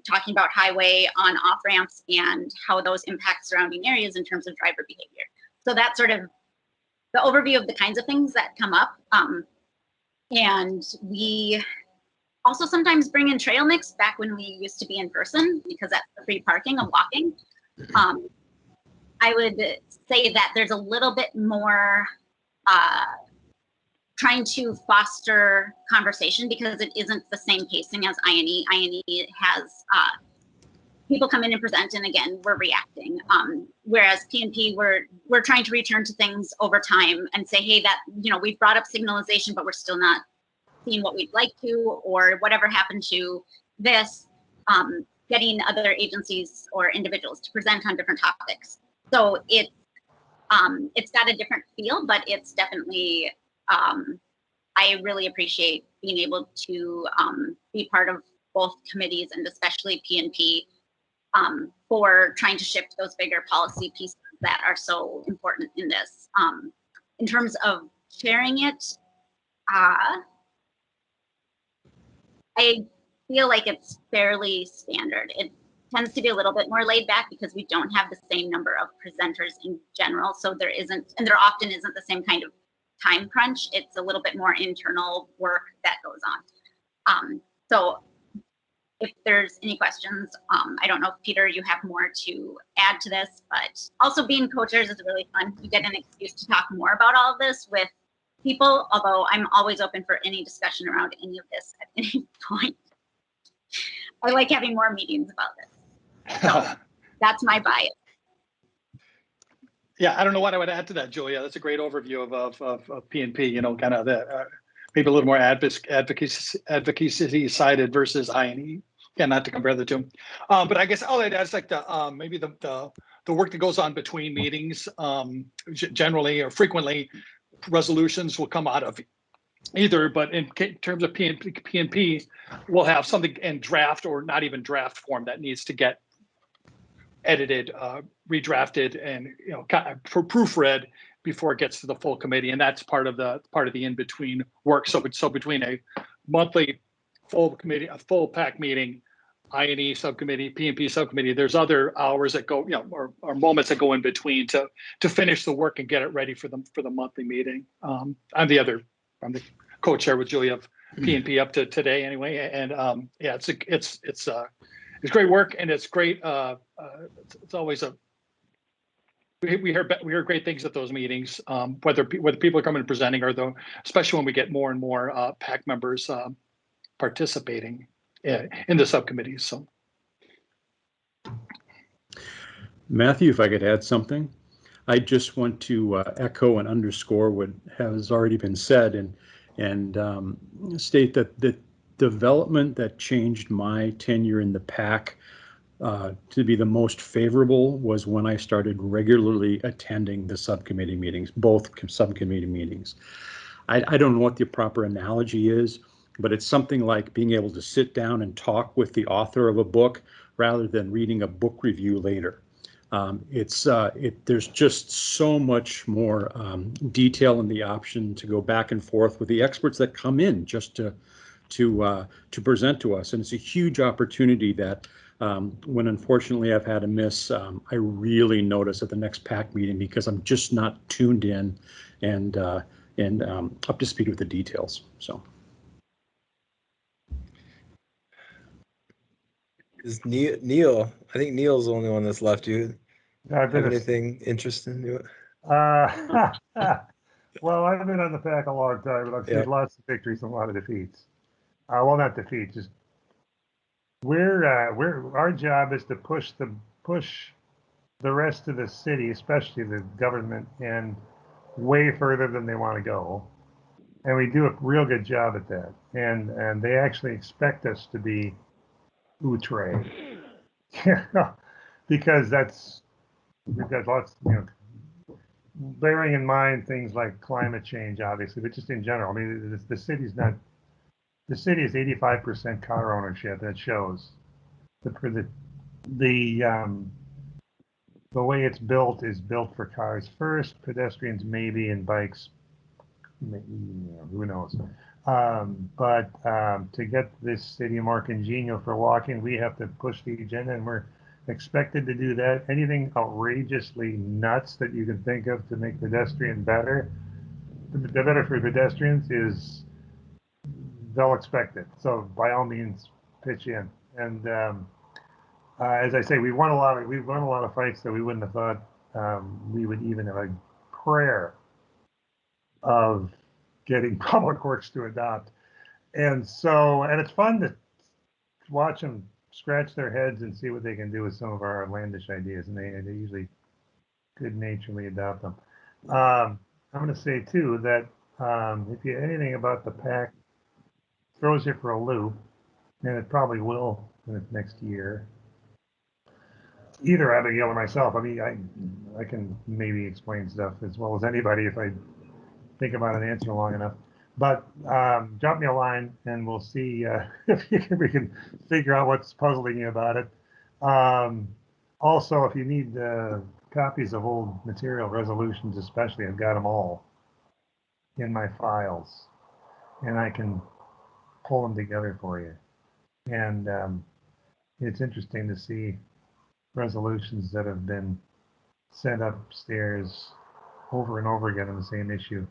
talking about highway on off ramps and how those impact surrounding areas in terms of driver behavior. So that's sort of the overview of the kinds of things that come up. And we also sometimes bring in trail mix back when we used to be in person, because that's the free parking of walking. I would say that there's a little bit more trying to foster conversation because it isn't the same pacing as INE. INE has people come in and present, and again, we're reacting. Whereas P&P, we're trying to return to things over time and say, hey, that, you know, we've brought up signalization, but we're still not seeing what we'd like to, or whatever happened to this, getting other agencies or individuals to present on different topics. So it's got a different feel, but it's definitely, I really appreciate being able to be part of both committees, and especially P&P, for trying to shift those bigger policy pieces that are so important in this. In terms of sharing it, I feel like it's fairly standard. It tends to be a little bit more laid back because we don't have the same number of presenters in general. So there isn't, and there often isn't the same kind of time crunch. It's a little bit more internal work that goes on. So if there's any questions, I don't know if Peter, you have more to add to this, but also being co-chairs is really fun. You get an excuse to talk more about all of this with people, although I'm always open for any discussion around any of this at any point. I like having more meetings about this. So that's my bias. Yeah, I don't know what I would add to that, Julia. That's a great overview of P&P, you know, kind of the maybe a little more advocacy sided versus INE. Yeah, not to compare the two. But I guess all I'd add is like the maybe the work that goes on between meetings, generally or frequently, resolutions will come out of either, but in terms of P&P, we'll have something in draft or not even draft form that needs to get edited, redrafted, and proofread before it gets to the full committee, and that's part of the in-between work. So between a monthly full committee, a full PAC meeting, INE subcommittee, P&P subcommittee, there's other hours that go, or moments that go in between to finish the work and get it ready for the monthly meeting. I'm the co-chair with Julia of P&P up to today anyway, and yeah, it's great work, and it's great. It's always we hear great things at those meetings, whether people are coming and presenting, or especially when we get more and more PAC members participating in the subcommittees. So, Matthew, if I could add something, I just want to echo and underscore what has already been said, and state that the development that changed my tenure in the PAC to be the most favorable was when I started regularly attending the subcommittee meetings, both subcommittee meetings. I don't know what the proper analogy is, but it's something like being able to sit down and talk with the author of a book rather than reading a book review later. There's just so much more detail in the option to go back and forth with the experts that come in just to present to us, and it's a huge opportunity that when unfortunately I've had a miss, I really notice at the next PAC meeting because I'm just not tuned in and up to speed with the details. So. Is Neil? I think Neil's the only one that's left. You I've have been anything interesting? Well, I've been on the PAC a long time, but I've seen Yep. lots of victories and a lot of defeats. Well, not defeats, just our job is to push the rest of the city, especially the government, and way further than they want to go. And we do a real good job at that. And they actually expect us to be outre. Because we've got lots, bearing in mind things like climate change, obviously, but just in general. I mean, the city is 85% car ownership. That shows. The way it's built is built for cars first, pedestrians maybe, and bikes, who knows. But to get this city more congenial for walking, we have to push the agenda, and we're expected to do that. Anything outrageously nuts that you can think of to make pedestrian better, the better for pedestrians is they'll expect it. So by all means, pitch in. And as I say, we've won a lot of fights that we wouldn't have thought we would even have a prayer of getting public works to adopt. And it's fun to watch them scratch their heads and see what they can do with some of our outlandish ideas, and they usually good-naturedly adopt them. I'm going to say too that if you anything about the PAC throws you for a loop, and it probably will in the next year, either Abigail or myself. I mean, I can maybe explain stuff as well as anybody if I think about an answer long enough. But drop me a line and we'll see if we can figure out what's puzzling you about it. Also, if you need copies of old material, resolutions especially, I've got them all in my files, and I can pull them together for you. And it's interesting to see resolutions that have been sent upstairs over and over again on the same issue.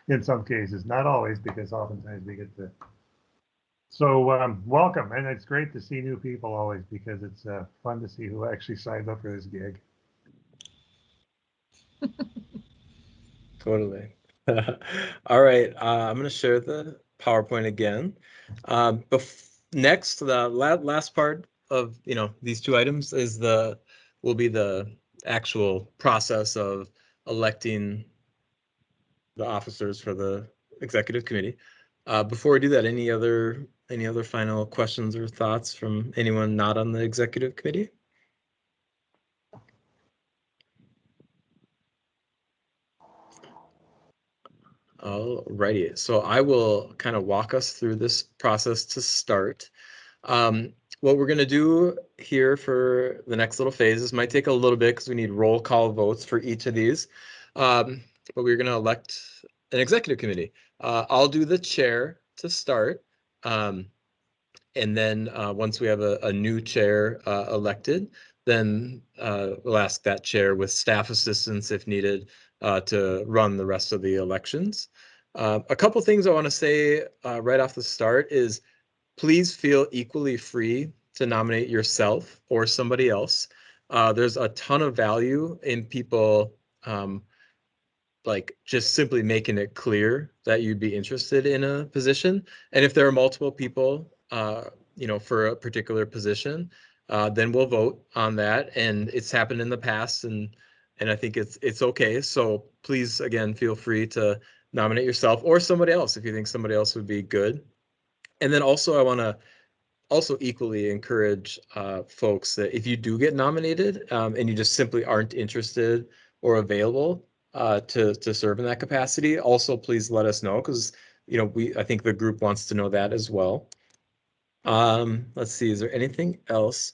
In some cases, not always, because oftentimes we get to. So welcome, and it's great to see new people always, because it's fun to see who actually signed up for this gig. Totally. All right, I'm going to share the PowerPoint again. Next, the last part of these two items will be the actual process of electing the officers for the executive committee. Before we do that, any other final questions or thoughts from anyone not on the executive committee? Alrighty, so I will kind of walk us through this process to start. What we're going to do here for the next little phase, this might take a little bit because we need roll call votes for each of these, but we're going to elect an executive committee. I'll do the chair to start, and then once we have a new chair elected, then we'll ask that chair with staff assistance if needed to run the rest of the elections. A couple things I want to say right off the start is please feel equally free to nominate yourself or somebody else. There's a ton of value in people like just simply making it clear that you'd be interested in a position. And if there are multiple people, for a particular position, then we'll vote on that. And it's happened in the past, and I think it's okay. So please, again, feel free to nominate yourself or somebody else if you think somebody else would be good. And then also, I want to also equally encourage folks that if you do get nominated and you just simply aren't interested or available to serve in that capacity, also please let us know, because I think the group wants to know that as well. Let's see, is there anything else?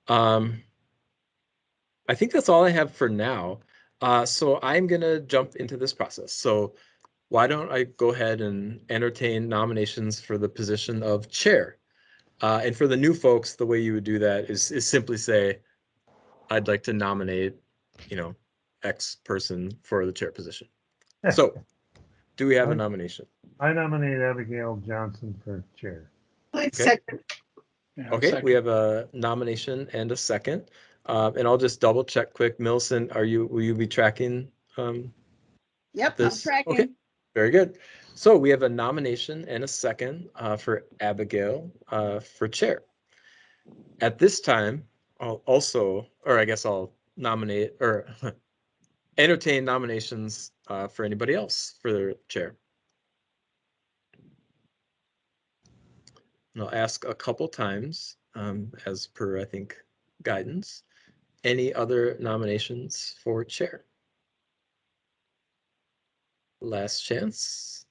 I think that's all I have for now. So I'm gonna jump into this process. So why don't I go ahead and entertain nominations for the position of chair? And for the new folks, the way you would do that is simply say, I'd like to nominate, X person for the chair position. So, do we have a nomination? I nominate Abigail Johnson for chair. Second. Okay, we have a nomination and a second. And I'll just double check quick. Millicent, will you be tracking Yep, this? I'm tracking. Okay, very good. So we have a nomination and a second for Abigail for chair. At this time, I'll nominate or entertain nominations for anybody else for the chair. And I'll ask a couple times, as per, I think, guidance. Any other nominations for chair? Last chance.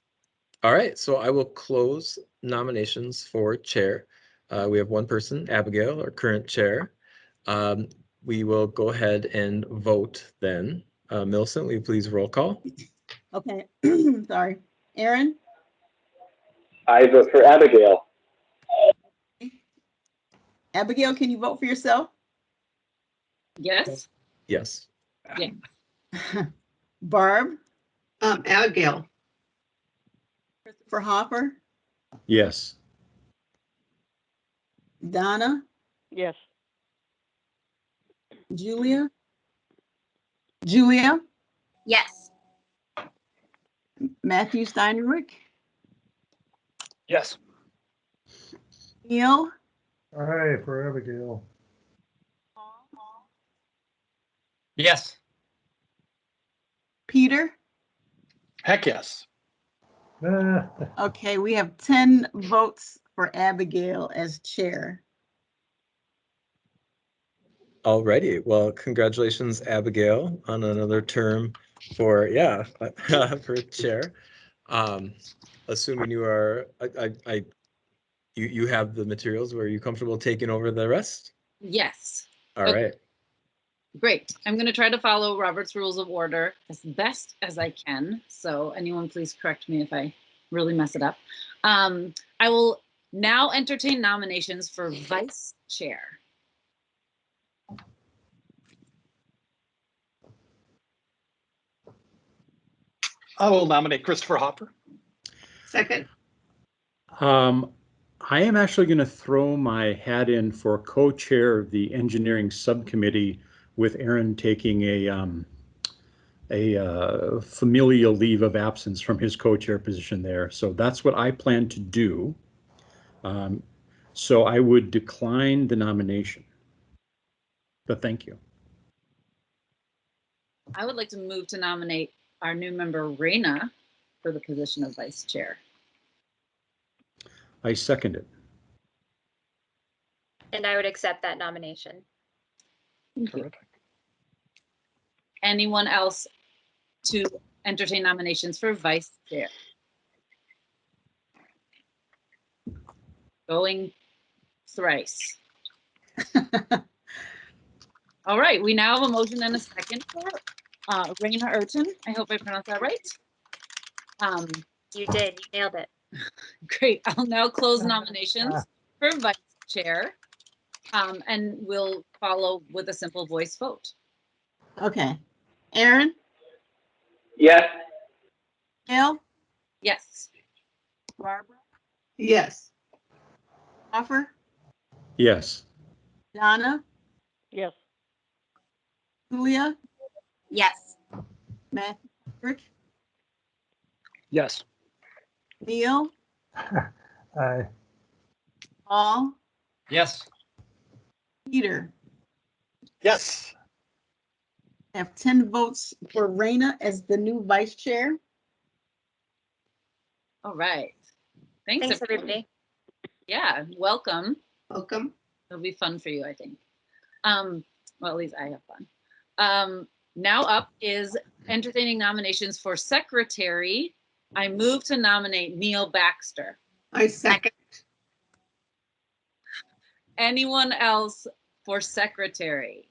All right, so I will close nominations for chair. We have one person, Abigail, our current chair. We will go ahead and vote then. Millicent, will you please roll call? Okay, sorry. Aaron? I vote for Abigail. Abigail, can you vote for yourself? Yes. Yes. Yeah. Barb? Abigail. Christopher Hopper? Yes. Donna? Yes. Julia? Julia? Yes. Matthew Steinrich? Yes. Neil? Aye, for Abigail. Yes. Peter? Heck yes. Okay, we have 10 votes for Abigail as chair. Alrighty, well, congratulations, Abigail, on another term for for chair. Assuming you are, you have the materials. Were you comfortable taking over the rest? Yes. All right. Great. I'm going to try to follow Robert's Rules of Order as best as I can. So anyone please correct me if I really mess it up. I will now entertain nominations for vice chair. I will nominate Christopher Hopper. Second. I am actually going to throw my hat in for co-chair of the engineering subcommittee, with Aaron taking a familial leave of absence from his co-chair position there. So that's what I plan to do. So I would decline the nomination. But thank you. I would like to move to nominate our new member, Raina, for the position of vice chair. I second it. And I would accept that nomination. Thank you. Anyone else to entertain nominations for vice chair? Going thrice. All right, we now have a motion and a second for Raina Urton. I hope I pronounced that right. You did, you nailed it. Great, I'll now close nominations for vice chair, and we'll follow with a simple voice vote. Okay. Aaron? Yes. Gail? Yes. Barbara? Yes. Hopper? Yes. Donna? Yes. Julia? Yes. Matthew? Yes. Neil? Aye. Paul? Yes. Peter? Yes. I have 10 votes for Raina as the new vice chair. All right. Thanks everybody. Yeah, welcome. Welcome. It'll be fun for you, I think. Well, at least I have fun. Now up is entertaining nominations for secretary. I move to nominate Neil Baxter. I second. Anyone else for secretary?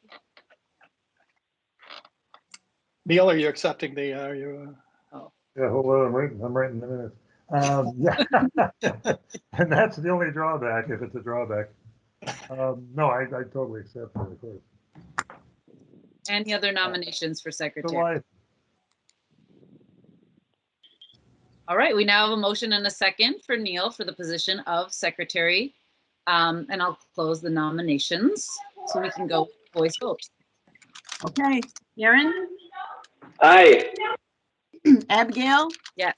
Neil, are you accepting the, are you? Yeah, hold on, I'm writing the minutes. Yeah. And that's the only drawback, if it's a drawback. No, I totally accept it, of course. Any other nominations for So secretary? All right, we now have a motion and a second for Neil for the position of secretary. And I'll close the nominations so we can go voice vote. Okay, Aaron, Aye. Abigail, Yes.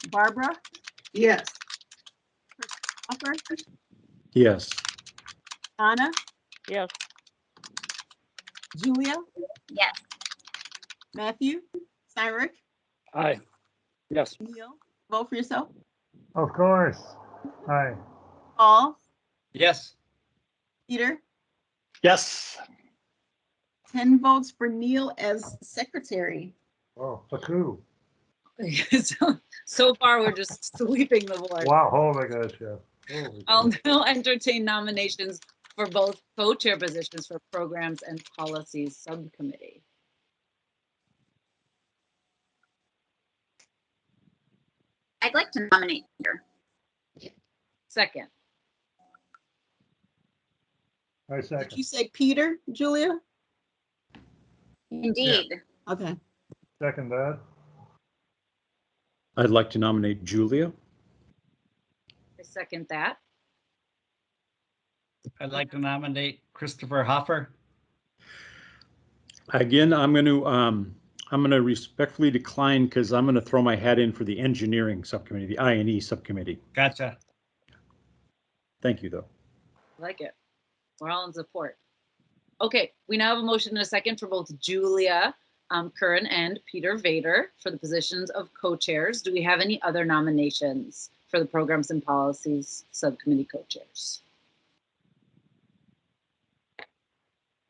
Barbara, Yes. Hopper, Yes. Donna, Yes. Julia, Yes. Matthew, Cyrus, Aye. Yes. Neil, vote for yourself. Of course. Hi. Paul, Yes. Peter, Yes. 10 votes for Neil as secretary. Oh, a coup. So far, we're just sweeping the board. Wow. Oh my gosh, yeah. Holy I'll cow. now entertain nominations for both co-chair positions for Programs and Policies Subcommittee. I'd like to nominate Peter. Second. I Did second. you say Peter, Julia? Indeed. Okay. Second that. I'd like to nominate Julia. I second that. I'd like to nominate Christopher Hoffer. Again, I'm going to respectfully decline because I'm going to throw my hat in for the engineering subcommittee, the I&E subcommittee. Gotcha. Thank you, though. I like it. We're all in support. Okay, we now have a motion and a second for both Julia Curran and Peter Vader for the positions of co-chairs. Do we have any other nominations for the Programs and Policies Subcommittee co-chairs?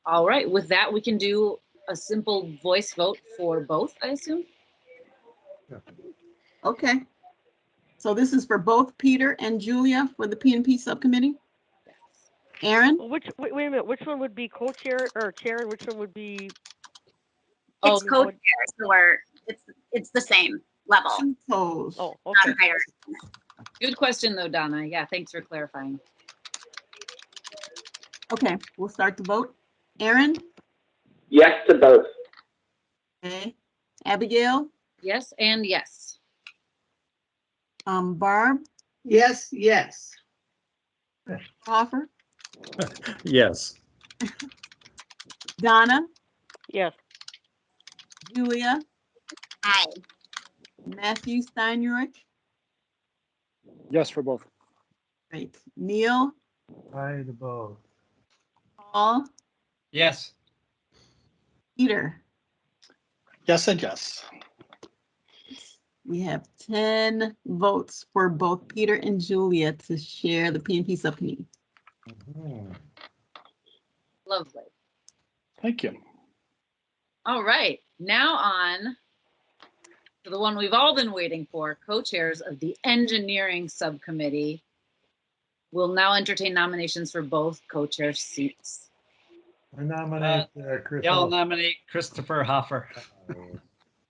All right, with that, we can do a simple voice vote for both, I assume? Okay. So this is for both Peter and Julia for the PNP subcommittee? Aaron? Wait a minute, which one would be co-chair or chair and which one would be? It's Oh, co-chair, so it's the same level. Oh, Not okay. higher. Good question though, Donna. Yeah, thanks for clarifying. Okay, we'll start the vote. Aaron? Yes to both. Okay. Abigail? Yes and yes. Barb? Yes, yes. Hoffer? Yes. Donna? Yes. Julia? Aye. Matthew Steinrich? Yes for both. Great. Neil? Aye to both. Paul? Yes. Peter? Yes and yes. We have 10 votes for both Peter and Julia to share the PNP subcommittee. Lovely. Thank you. All right, now on to the one we've all been waiting for, co-chairs of the Engineering Subcommittee. We'll now entertain nominations for both co-chair seats. I nominate Chris. Yeah, I'll Hall. nominate Christopher Hoffer.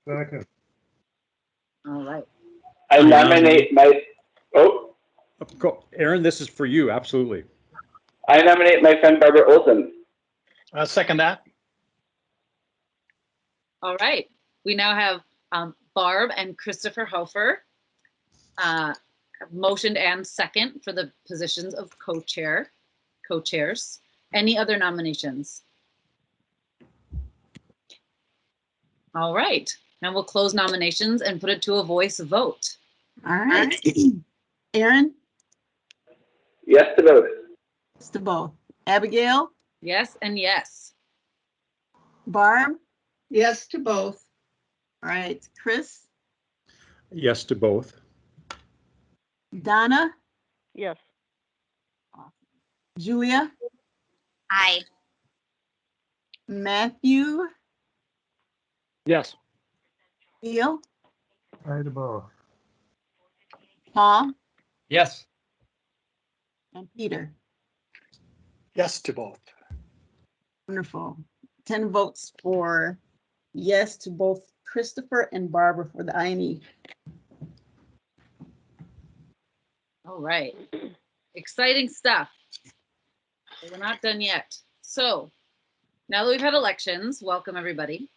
Second. All right. I nominate my, oh, Go, Aaron, this is for you, absolutely. I nominate my friend Barbara Olson. Second that. All right, we now have Barb and Christopher Hofer motioned and second for the positions of co-chairs. Any other nominations? All right, now we'll close nominations and put it to a voice vote. All right. Aaron? Yes to both. Yes to both. Abigail? Yes and yes. Barb? Yes to both. All right. Chris? Yes to both. Donna? Yes. Julia? Aye. Matthew? Yes. Neil? Aye to both. Paul? Yes. And Peter? Yes to both. Wonderful. 10 votes for yes to both Christopher and Barbara for the INE. All right. Exciting stuff. But we're not done yet. So now that we've had elections, welcome everybody.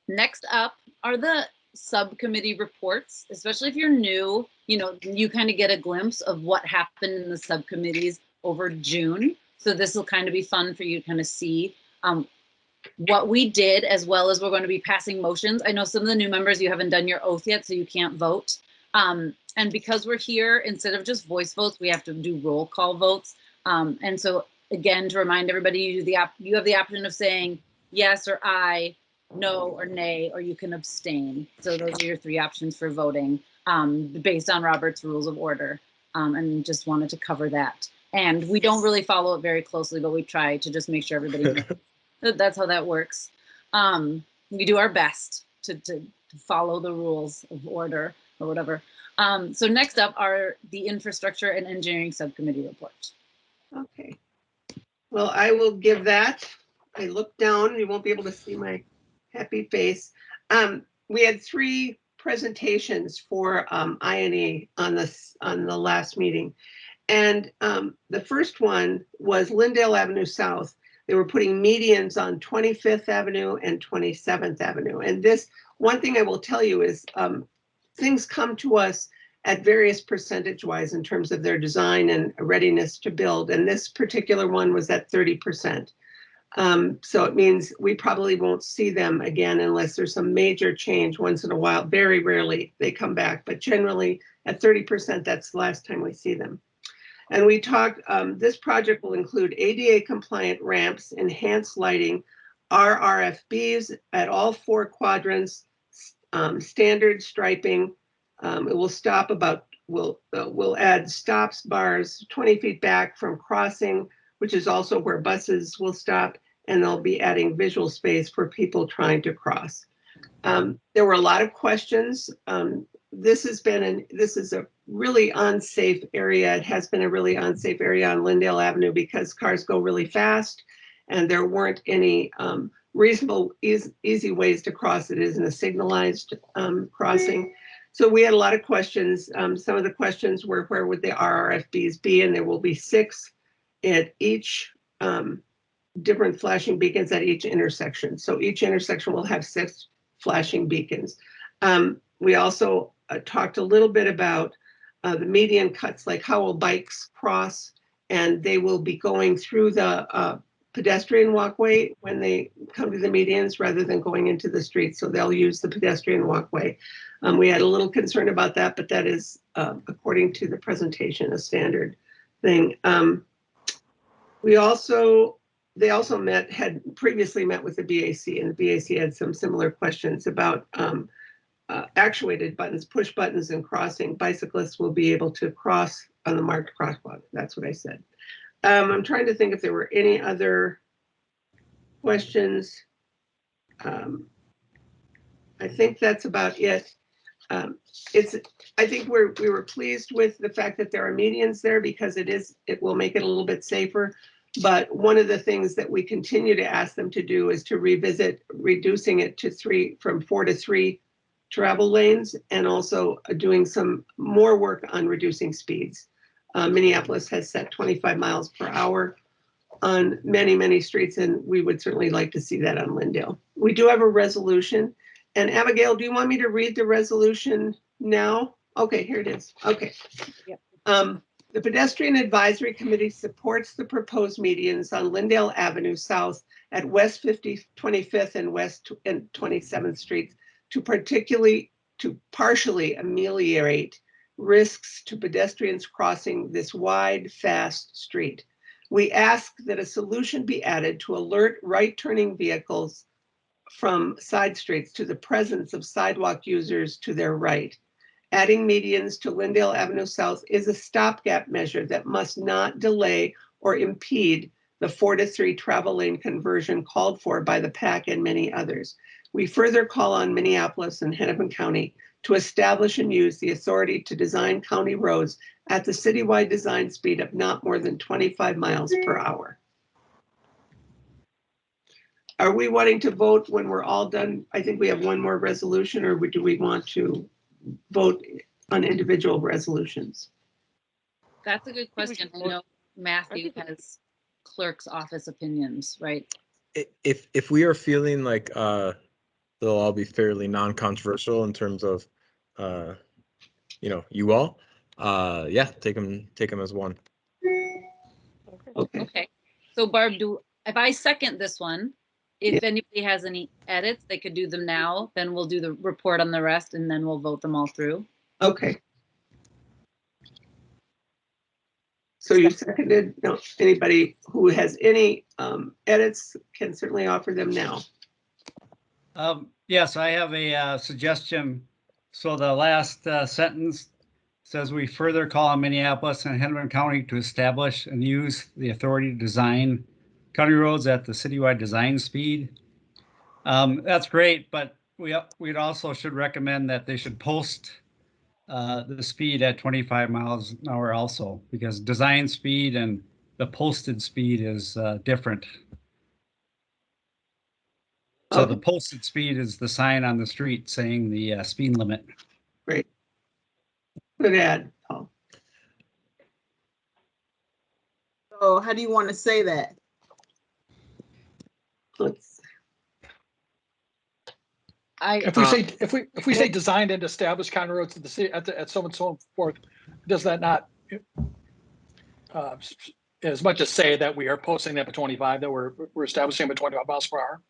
Next up are the subcommittee reports, especially if you're new, you know, you kind of get a glimpse of what happened in the subcommittees over June. So this will kind of be fun for you to kind of see what we did, as well as we're going to be passing motions. I know some of the new members, you haven't done your oath yet, so you can't vote. And because we're here, instead of just voice votes, we have to do roll call votes. And so again, to remind everybody, you have the option of saying yes or aye, no or nay, or you can abstain. So those are your three options for voting based on Robert's Rules of Order. And just wanted to cover that. And we don't really follow it very closely, but we try to just make sure everybody knows that's how that works. We do our best to follow the rules of order or whatever. So next up are the Infrastructure and Engineering Subcommittee report. Okay. Well, I will give that. I look down, you won't be able to see my happy face. We had 3 presentations for INE on the last meeting. And the first one was Lyndale Avenue South. They were putting medians on 25th Avenue and 27th Avenue. And this, one thing I will tell you is things come to us at various percentage-wise in terms of their design and readiness to build. And this particular one was at 30%. So it means we probably won't see them again unless there's some major change once in a while. Very rarely they come back, but generally at 30%, that's the last time we see them. And we talked, this project will include ADA compliant ramps, enhanced lighting, RRFBs at all 4 quadrants, standard striping. It will stop about, we'll add stops bars 20 feet back from crossing, which is also where buses will stop, and they'll be adding visual space for people trying to cross. There were a lot of questions. This is a really unsafe area. It has been a really unsafe area on Lyndale Avenue because cars go really fast and there weren't any reasonable, easy ways to cross. It isn't a signalized crossing. So we had a lot of questions. Some of the questions were, where would the RRFBs be? And there will be 6 at each, different flashing beacons at each intersection. So each intersection will have 6 flashing beacons. We also talked a little bit about the median cuts, like how will bikes cross, and they will be going through the pedestrian walkway when they come to the medians rather than going into the street. So they'll use the pedestrian walkway. We had a little concern about that, but that is, according to the presentation, a standard thing. They also had previously met with the BAC, and the BAC had some similar questions about actuated buttons, push buttons and crossing. Bicyclists will be able to cross on the marked crosswalk. That's what I said. I'm trying to think if there were any other questions. I think that's about it. I think we were pleased with the fact that there are medians there because it will make it a little bit safer. But one of the things that we continue to ask them to do is to revisit reducing it to from 4 to 3 travel lanes, and also doing some more work on reducing speeds. Minneapolis has set 25 miles per hour on many, many streets, and we would certainly like to see that on Lyndale. We do have a resolution. And Abigail, do you want me to read the resolution now? Okay, here it is. Okay. Yep. The Pedestrian Advisory Committee supports the proposed medians on Lyndale Avenue South at West 25th and West and 27th Streets to partially ameliorate risks to pedestrians crossing this wide, fast street. We ask that a solution be added to alert right-turning vehicles from side streets to the presence of sidewalk users to their right. Adding medians to Lyndale Avenue South is a stopgap measure that must not delay or impede the 4 to 3 travel lane conversion called for by the PAC and many others. We further call on Minneapolis and Hennepin County to establish and use the authority to design county roads at the citywide design speed of not more than 25 miles per hour. are we wanting to vote when we're all done? I think we have one more resolution, or do we want to vote on individual resolutions? That's a good question. I know Matthew has clerk's office opinions, right? If we are feeling like they'll all be fairly non-controversial in terms of you all, yeah, take them as one. Okay. So Barb, if I second this one, if anybody has any edits, they could do them now. Then we'll do the report on the rest, and then we'll vote them all through. Okay. So you seconded. No, anybody who has any edits can certainly offer them now. Yes, I have a suggestion. So the last sentence says we further call on Minneapolis and Hennepin County to establish and use the authority to design county roads at the citywide design speed. That's great, but we'd also should recommend that they should post the speed at 25 miles an hour also, because design speed and the posted speed is different. So the posted speed is the sign on the street saying the speed limit. Great. Good add, Paul. So how do you want to say that? If we say designed and established county roads at the city at so and so forth, does that not as much as say that we are posting them at 25, that we're establishing them at 25 miles per hour?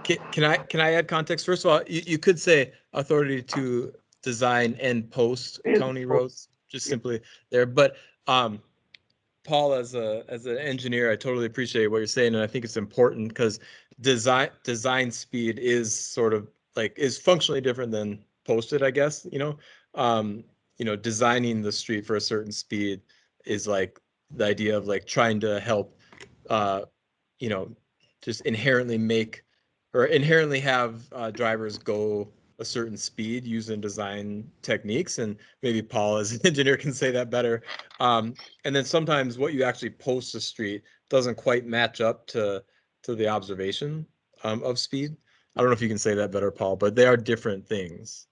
Can I add context? First of all, you could say authority to design and post county roads, just simply there. But Paul, as an engineer, I totally appreciate what you're saying, and I think it's important because design speed is sort of is functionally different than posted, I guess. Designing the street for a certain speed is like the idea of trying to help just inherently have drivers go a certain speed using design techniques, and maybe Paul as an engineer can say that better. And then sometimes what you actually post a street doesn't quite match up to the observation of speed. I don't know if you can say that better, Paul, but they are different things.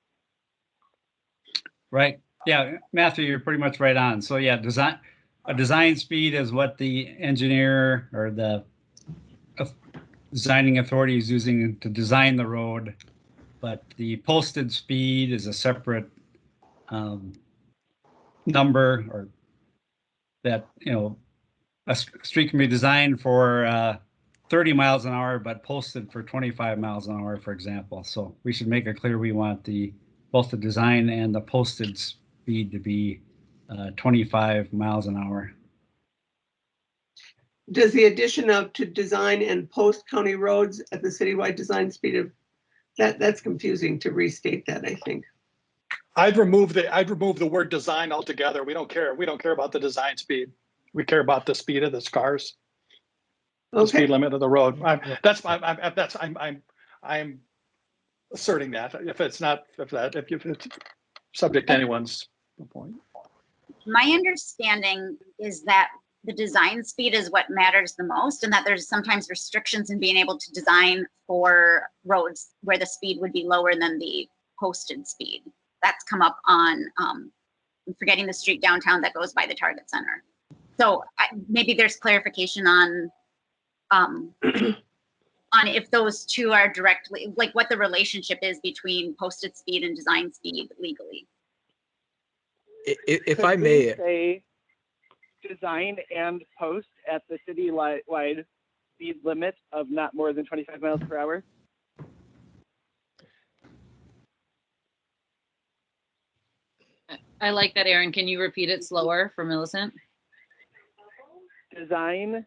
Right. Yeah, Matthew, you're pretty much right on. So yeah, design speed is what the engineer or the designing authority is using to design the road, but the posted speed is a separate number, or that a street can be designed for 30 miles an hour but posted for 25 miles an hour, for example. So we should make it clear we want both the design and the posted speed to be 25 miles an hour. Does the addition of to design and post county roads at the citywide design speed of that's confusing to restate that, I think. I'd remove the word design altogether. We don't care about the design speed. We care about the speed of the cars. The speed limit of the road. I'm asserting that if it's subject to anyone's point. My understanding is that the design speed is what matters the most, and that there's sometimes restrictions in being able to design for roads where the speed would be lower than the posted speed. That's come up on, I'm forgetting the street downtown that goes by the Target Center. So maybe there's clarification on if those two are directly, what the relationship is between posted speed and design speed legally. If I may say design and post at the city-wide speed limit of not more than 25 miles per hour. I like that, Aaron. Can you repeat it slower for Millicent? Design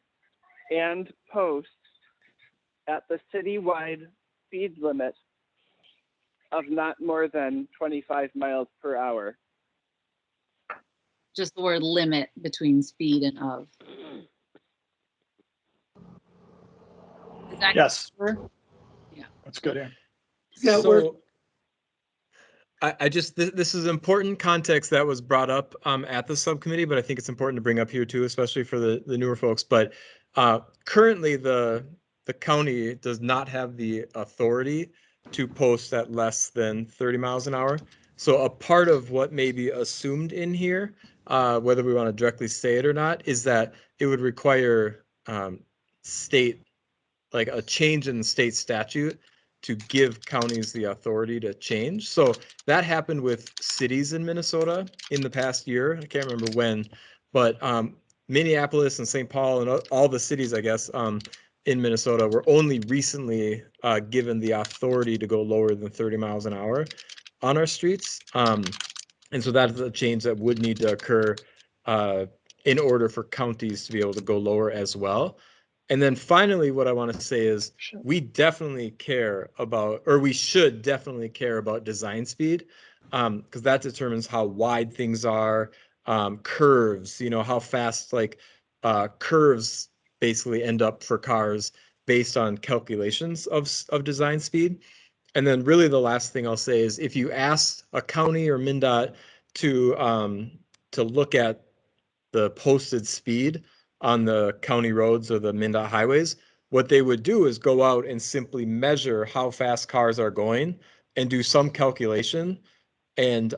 and post at the citywide speed limit of not more than 25 miles per hour. Just the word limit between speed and of. Yes. Yeah. That's good, Aaron. So this is important context that was brought up at the subcommittee, but I think it's important to bring up here too, especially for the newer folks. But currently the the county does not have the authority to post at less than 30 miles an hour. So a part of what may be assumed in here, whether we want to directly say it or not, is that it would require state, like a change in the state statute to give counties the authority to change. So that happened with cities in Minnesota in the past year. I can't remember when, but Minneapolis and St. Paul and all the cities, I guess, in Minnesota were only recently given the authority to go lower than 30 miles an hour on our streets. And so that's a change that would need to occur in order for counties to be able to go lower as well. And then finally, what I want to say is we definitely care about, or we should definitely care about design speed, because that determines how wide things are, curves, you know, how fast like curves basically end up for cars based on calculations of design speed. And then really the last thing I'll say is if you ask a county or MnDOT to look at the posted speed on the county roads or the MnDOT highways, what they would do is go out and simply measure how fast cars are going and do some calculation and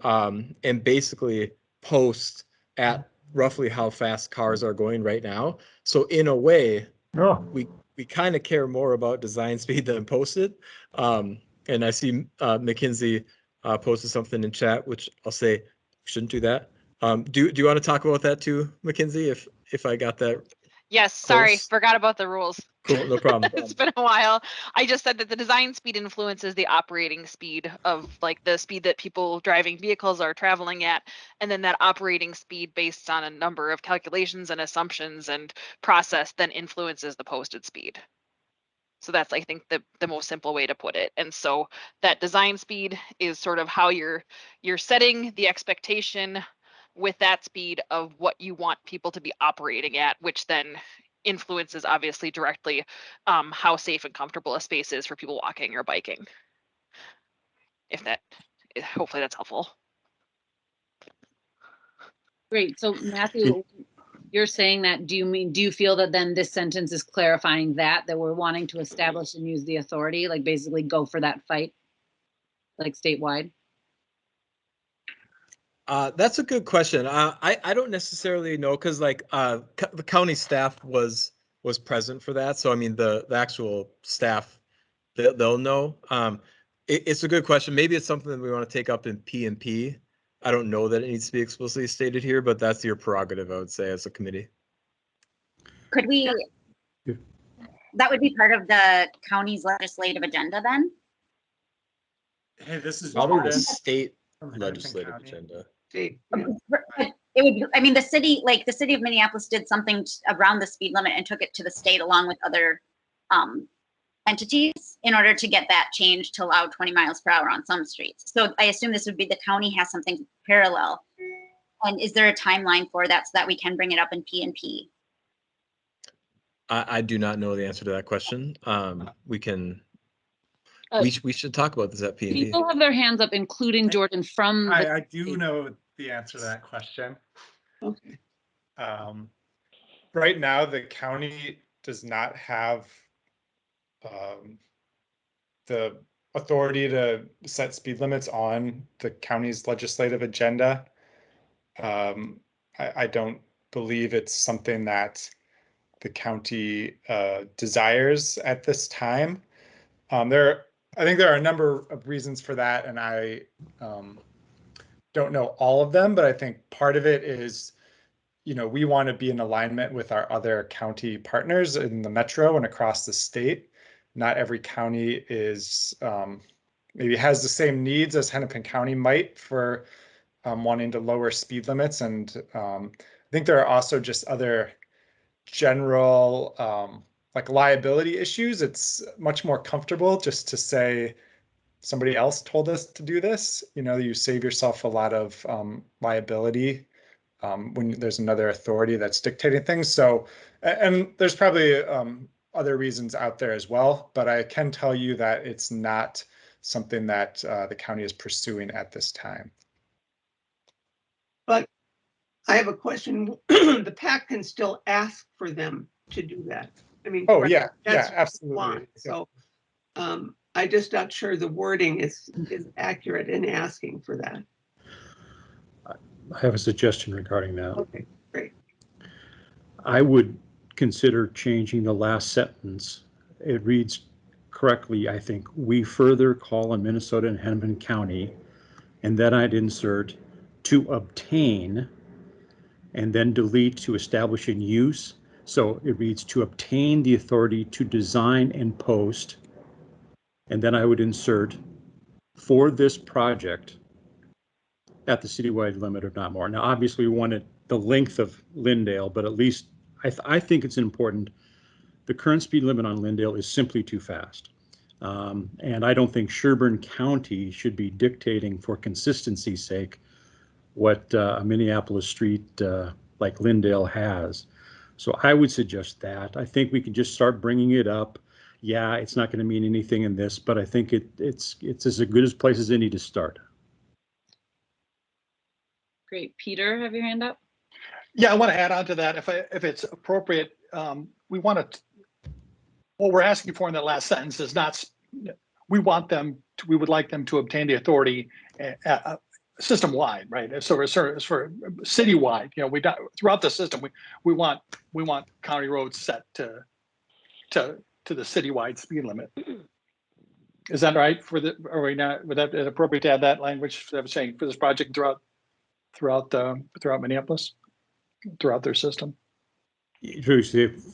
basically post at roughly how fast cars are going right now. So in a way, we kind of care more about design speed than posted. And I see McKinsey posted something in chat, which I'll say shouldn't do that. Do you want to talk about that too, McKinsey? If I got that. Yes, sorry, Close. forgot about the rules. Cool, no problem. It's been a while. I just said that the design speed influences the operating speed of like the speed that people driving vehicles are traveling at. And then that operating speed based on a number of calculations and assumptions and process then influences the posted speed. So that's, I think, the most simple way to put it. And so that design speed is sort of how you're setting the expectation with that speed of what you want people to be operating at, which then influences obviously directly how safe and comfortable a space is for people walking or biking. Hopefully that's helpful. Great. So Matthew, you're saying that, do you feel that then this sentence is clarifying that we're wanting to establish and use the authority, like basically go for that fight, like statewide? That's a good question. I don't necessarily know because like the county staff was present for that. So I mean the actual staff, they'll know. It's a good question. Maybe it's something that we want to take up in P&P. I don't know that it needs to be explicitly stated here, but that's your prerogative, I would say, as a committee. Could we, that would be part of the county's legislative agenda then? Hey, this is probably the Jordan state from legislative County. agenda. It would, I mean, the city of Minneapolis did something around the speed limit and took it to the state along with other entities in order to get that change to allow 20 miles per hour on some streets. So I assume this would be the county has something parallel. And is there a timeline for that so that we can bring it up in P&P? I do not know the answer to that question. We can. We should talk about this at P&P. People have their hands up, including Jordan from. I do know the answer to that question. Okay. Right now, the county does not have the authority to set speed limits on the county's legislative agenda. I don't believe it's something that the county desires at this time. I think there are a number of reasons for that, and I don't know all of them, but I think part of it is, you know, we want to be in alignment with our other county partners in the metro and across the state. Not every county is maybe has the same needs as Hennepin County might for wanting to lower speed limits, and I think there are also just other general like liability issues. It's much more comfortable just to say somebody else told us to do this. You know, you save yourself a lot of liability when there's another authority that's dictating things. So, and there's probably other reasons out there as well, but I can tell you that it's not something that the county is pursuing at this time. But I have a question. The PAC can still ask for them to do that. I mean. Oh, correct? yeah, That's yeah, what we absolutely. want. Yeah. So, I just not sure the wording is accurate in asking for that. I have a suggestion regarding that. Okay, great. I would consider changing the last sentence. It reads correctly, I think. We further call on Minnesota and Hennepin County, and then I'd insert to obtain, and then delete to establish in use. So it reads to obtain the authority to design and post, and then I would insert for this project at the citywide limit of not more. Now, obviously, we wanted the length of Lindale, but at least I think it's important. The current speed limit on Lindale is simply too fast. And I don't think Sherburne County should be dictating, for consistency's sake, what a Minneapolis street like Lindale has. So I would suggest that. I think we can just start bringing it up. Yeah, it's not going to mean anything in this, but I think it's as good a place as any to start. Great. Peter, have your hand up? Yeah, I want to add on to that. If it's appropriate, we want to, what we're asking for in that last sentence is not, we would like them to obtain the authority system wide, right? So it's for citywide, you know, we throughout the system, we want county roads set to the citywide speed limit. Is that right? Are we not, would that be appropriate to add that language that I was saying for this project throughout Minneapolis, throughout their system?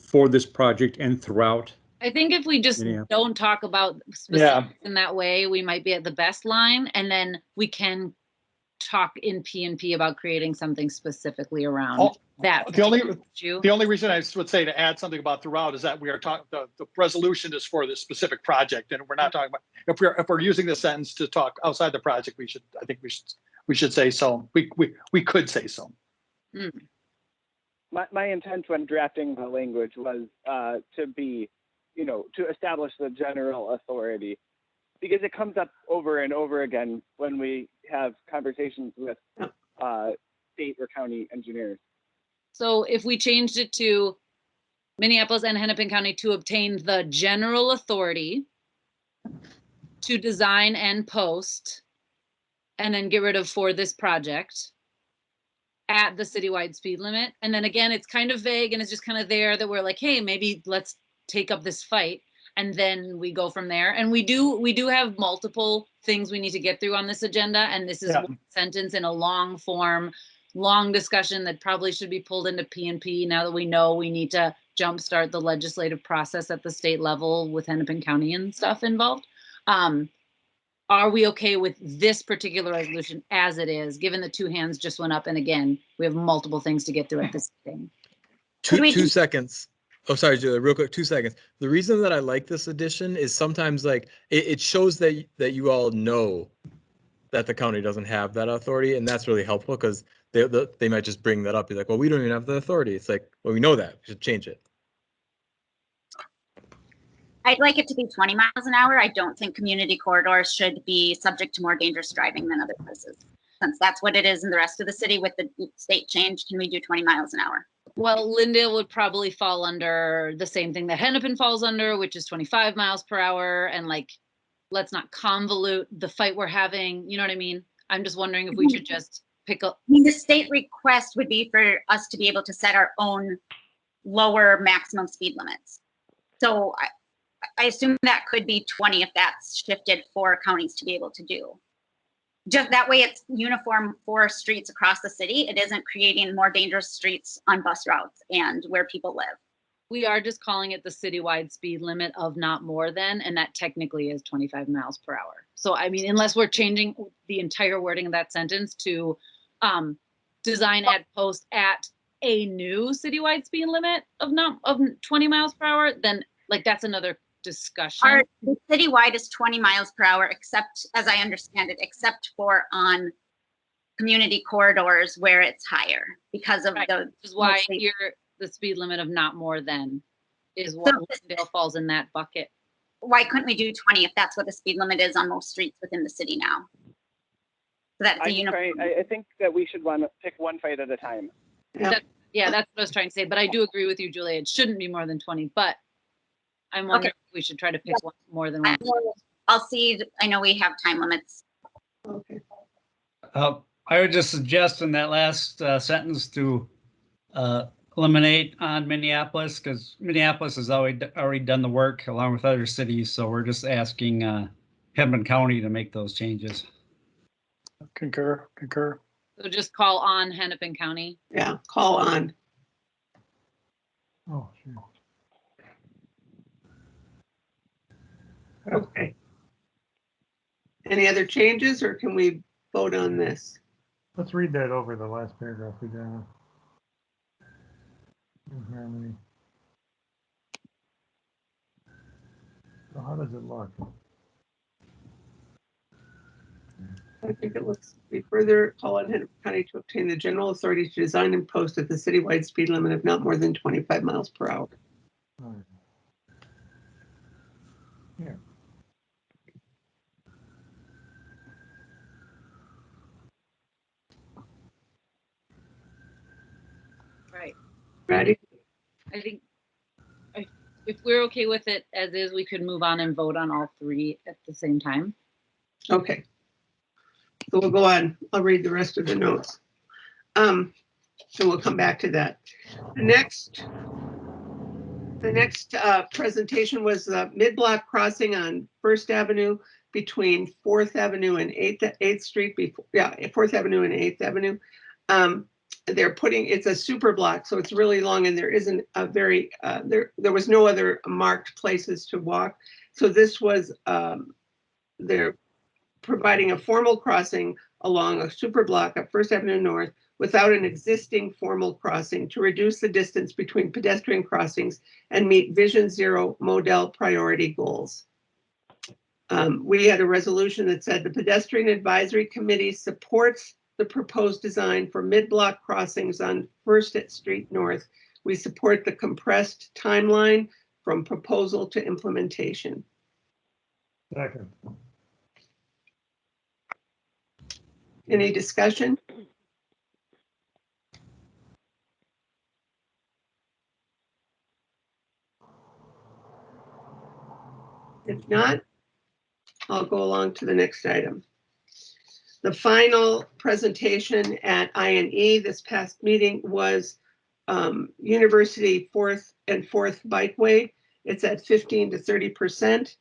For this project and throughout. I think if we just don't talk about specifics in that way, we might be at the best line, and then we can talk in P&P about creating something specifically around that. The only reason I would say to add something about throughout is that we are talking, the resolution is for this specific project, and we're not talking about, if we're using this sentence to talk outside the project, I think we should say so. We could say so. Mm. My intent when drafting the language was to be, to establish the general authority, because it comes up over and over again when we have conversations with state or county engineers. So if we changed it to Minneapolis and Hennepin County to obtain the general authority to design and post, and then get rid of for this project at the citywide speed limit. And then again, it's kind of vague and it's just kind of there that we're like, hey, maybe let's take up this fight. And then we go from there. And we do have multiple things we need to get through on this agenda. And this is one sentence in a long form, long discussion that probably should be pulled into P&P now that we know we need to jumpstart the legislative process at the state level with Hennepin County and stuff involved. Are we okay with this particular resolution as it is, given the two hands just went up? And again, we have multiple things to get through at this thing. Two seconds. Oh, sorry, Julia, real quick, 2 seconds. The reason that I like this addition is sometimes like it shows that you all know that the county doesn't have that authority, and that's really helpful because they might just bring that up. Be like, well, we don't even have the authority. It's like, well, we know that. We should change it. I'd like it to be 20 miles an hour. I don't think community corridors should be subject to more dangerous driving than other places. Since that's what it is in the rest of the city with the state change, can we do 20 miles an hour? Well, Lindale would probably fall under the same thing that Hennepin falls under, which is 25 miles per hour. And like, let's not convolute the fight we're having. You know what I mean? I'm just wondering if we should just pick up. I mean, the state request would be for us to be able to set our own lower maximum speed limits. So I assume that could be 20 if that's shifted for counties to be able to do. Just that way it's uniform for streets across the city. It isn't creating more dangerous streets on bus routes and where people live. We are just calling it the citywide speed limit of not more than, and that technically is 25 miles per hour. So, I mean, unless we're changing the entire wording of that sentence to design at post at a new citywide speed limit of 20 miles per hour, then like that's another discussion. The citywide is 20 miles per hour, except, as I understand it, except for on community corridors where it's higher because of the. Which is why here the speed limit of not more than is what Lindale falls in that bucket. Why couldn't we do 20 if that's what the speed limit is on most streets within the city now? So that's a uniform. I think that we should want to pick one fight at a time. Yeah, that's what I was trying to say. But I do agree with you, Julia. It shouldn't be more than 20, but I'm wondering if we should try to pick one more than one. I'll see. I know we have time limits. Okay. I would just suggest in that last sentence to eliminate on Minneapolis, because Minneapolis has already done the work along with other cities. So we're just asking Hennepin County to make those changes. Concur. So just call on Hennepin County. Yeah, call on. Oh, sure. Okay. Any other changes, or can we vote on this? Let's read that over, the last paragraph we got. Harmony. So how does it look? I think it looks, we further call on Hennepin County to obtain the general authority to design and post at the citywide speed limit of not more than 25 miles per hour. Oh, yeah. Right. Ready? I think if we're okay with it as is, we could move on and vote on all three at the same time. Okay. So we'll go on. I'll read the rest of the notes. So we'll come back to that. The next presentation was the mid-block crossing on First Avenue between 4th Avenue and 8th Street. 4th Avenue and 8th Avenue. They're putting, it's a super block, so it's really long, and there isn't a very, there was no other marked places to walk. So this was, they're providing a formal crossing along a super block at First Avenue North without an existing formal crossing to reduce the distance between pedestrian crossings and meet Vision Zero model priority goals. We had a resolution that said the Pedestrian Advisory Committee supports the proposed design for mid-block crossings on First Street North. We support the compressed timeline from proposal to implementation. Second. Any discussion? If not, I'll go along to the next item. The final presentation at INE this past meeting was University 4th and 4th Bikeway. It's at 15 to 30%.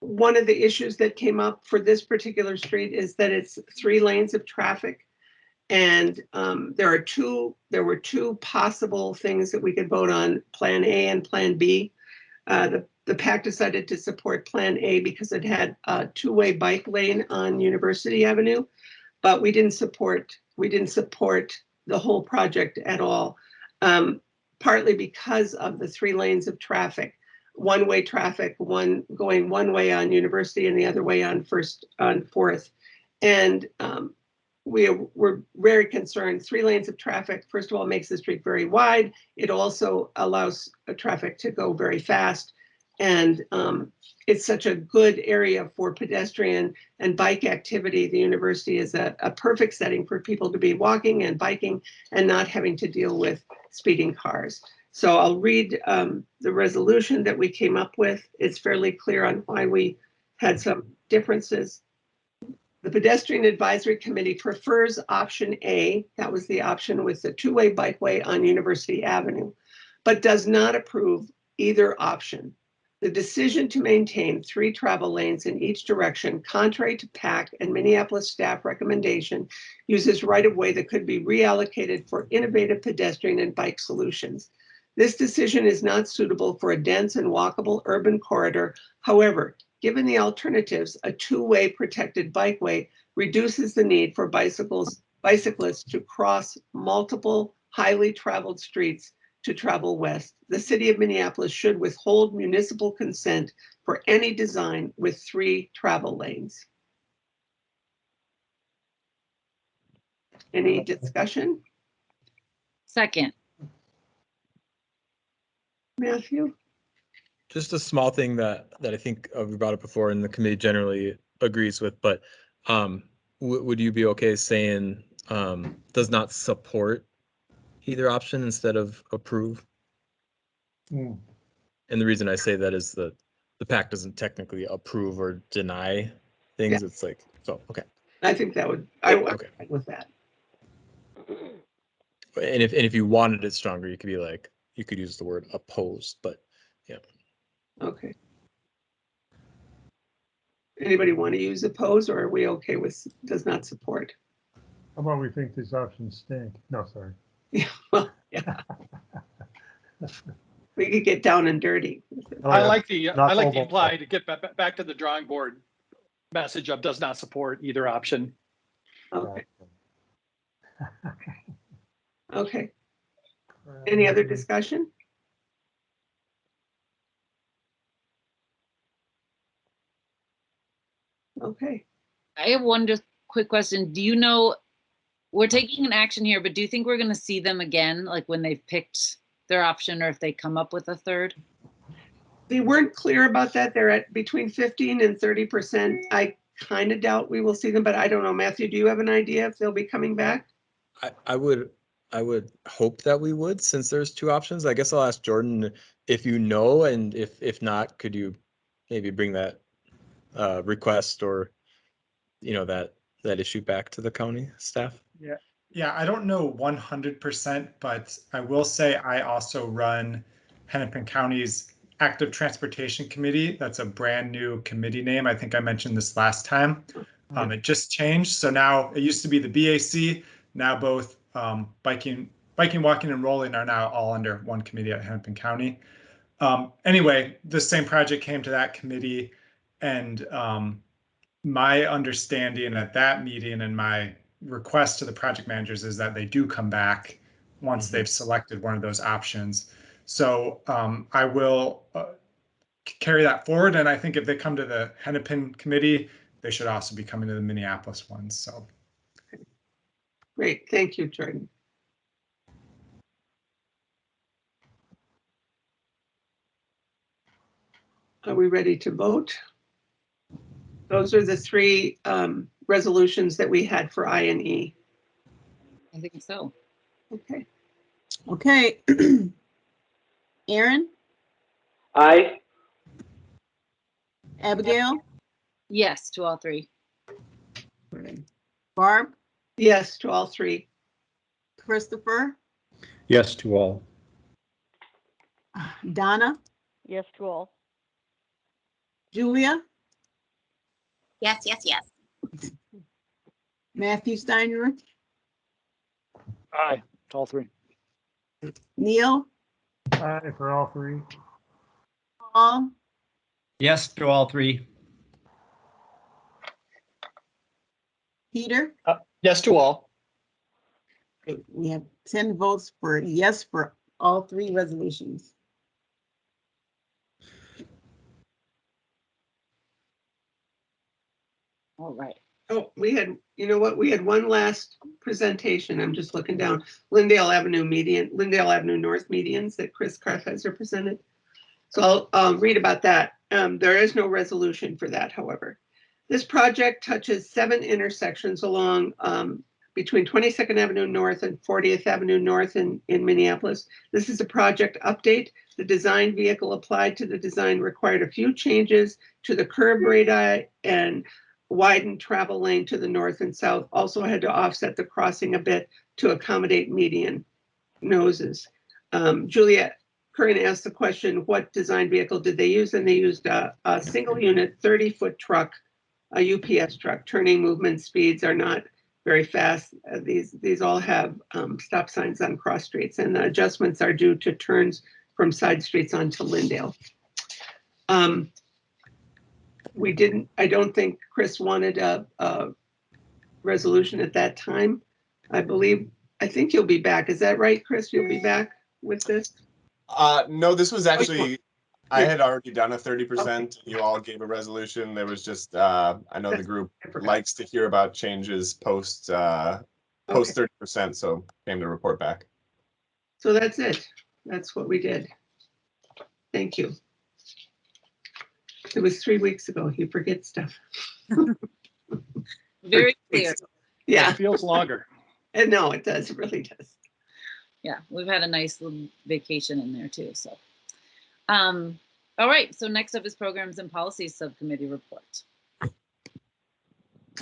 One of the issues that came up for this particular street is that it's 3 lanes of traffic. And there were two possible things that we could vote on, Plan A and Plan B. The PAC decided to support Plan A because it had a 2-way bike lane on University Avenue, but we didn't support the whole project at all, partly because of the 3 lanes of traffic. One-way traffic, one going one way on University and the other way on 4th. And we were very concerned. 3 lanes of traffic, first of all, makes the street very wide. It also allows traffic to go very fast. And it's such a good area for pedestrian and bike activity. The university is a perfect setting for people to be walking and biking and not having to deal with speeding cars. So I'll read the resolution that we came up with. It's fairly clear on why we had some differences. The Pedestrian Advisory Committee prefers option A, that was the option with the 2-way bikeway on University Avenue, but does not approve either option. The decision to maintain 3 travel lanes in each direction, contrary to PAC and Minneapolis staff recommendation, uses right-of-way that could be reallocated for innovative pedestrian and bike solutions. This decision is not suitable for a dense and walkable urban corridor. However, given the alternatives, a 2-way protected bikeway reduces the need for bicyclists to cross multiple highly traveled streets to travel west. The city of Minneapolis should withhold municipal consent for any design with 3 travel lanes. Any discussion? Second. Matthew? Just a small thing that I think we brought up before and the committee generally agrees with, but would you be okay saying does not support either option instead of approve? Mm. And the reason I say that is that the PAC doesn't technically approve or deny things. Yeah. It's like, so, okay. I think that would, I would agree with that. And if you wanted it stronger, you could be like, you could use the word opposed, but yeah. Okay. Anybody want to use oppose, or are we okay with does not support? How about we think these options stink? No, sorry. Yeah, well, yeah. We could get down and dirty. I like the Not implied to get back to the drawing board message of does not support either option. Okay. Okay. Any other discussion? Okay. I have one just quick question. Do you know, we're taking an action here, but do you think we're going to see them again, like when they've picked their option or if they come up with a third? They weren't clear about that. They're at between 15 and 30%. I kind of doubt we will see them, but I don't know. Matthew, do you have an idea if they'll be coming back? I would hope that we would, since there's two options. I guess I'll ask Jordan if you know, and if not, could you maybe bring that request or that issue back to the county staff? Yeah. Yeah, I don't know 100%, but I will say I also run Hennepin County's Active Transportation Committee. That's a brand new committee name. I think I mentioned this last time. It just changed. So now it used to be the BAC. Now both biking, walking, and rolling are now all under one committee at Hennepin County. Anyway, the same project came to that committee, and my understanding at that meeting and my request to the project managers is that they do come back once they've selected one of those options. So I will carry that forward. And I think if they come to the Hennepin committee, they should also be coming to the Minneapolis ones. So. Great. Thank you, Jordan. Are we ready to vote? Those are the three resolutions that we had for I&E. I think so. Okay. Okay. Aaron? Aye. Abigail? Yes to all three. Barb? Yes to all three. Christopher? Yes to all. Donna? Yes to all. Julia? Yes, yes, yes. Matthew Steiner? Aye to all three. Neil? Aye for all three. Paul? Yes to all three. Peter? Yes to all. Okay, we have 10 votes for yes for all three resolutions. All right. Oh, we had, you know what? We had one last presentation. I'm just looking down. Lindale Avenue North medians that Chris Kartheiser presented. So I'll read about that. There is no resolution for that, however. This project touches 7 intersections along between 22nd Avenue North and 40th Avenue North in Minneapolis. This is a project update. The design vehicle applied to the design required a few changes to the curb radii and widened travel lane to the north and south. Also had to offset the crossing a bit to accommodate median noses. Juliet Curran asked the question, what design vehicle did they use? And they used a single unit 30-foot truck, a UPS truck. Turning movement speeds are not very fast. These all have stop signs on cross streets, and the adjustments are due to turns from side streets onto Lindale. I don't think Chris wanted a resolution at that time. I think you'll be back. Is that right, Chris? You'll be back with this? No, this was actually, I had already done a 30%. You all gave a resolution. There was just, I know the group likes to hear about changes post 30%, so came to report back. So that's it. That's what we did. Thank you. It was 3 weeks ago. You forget stuff. Very clear. Yeah. It feels longer. And no, it does. It really does. Yeah, we've had a nice little vacation in there too. So, All right, so next up is Programs and Policies Subcommittee report.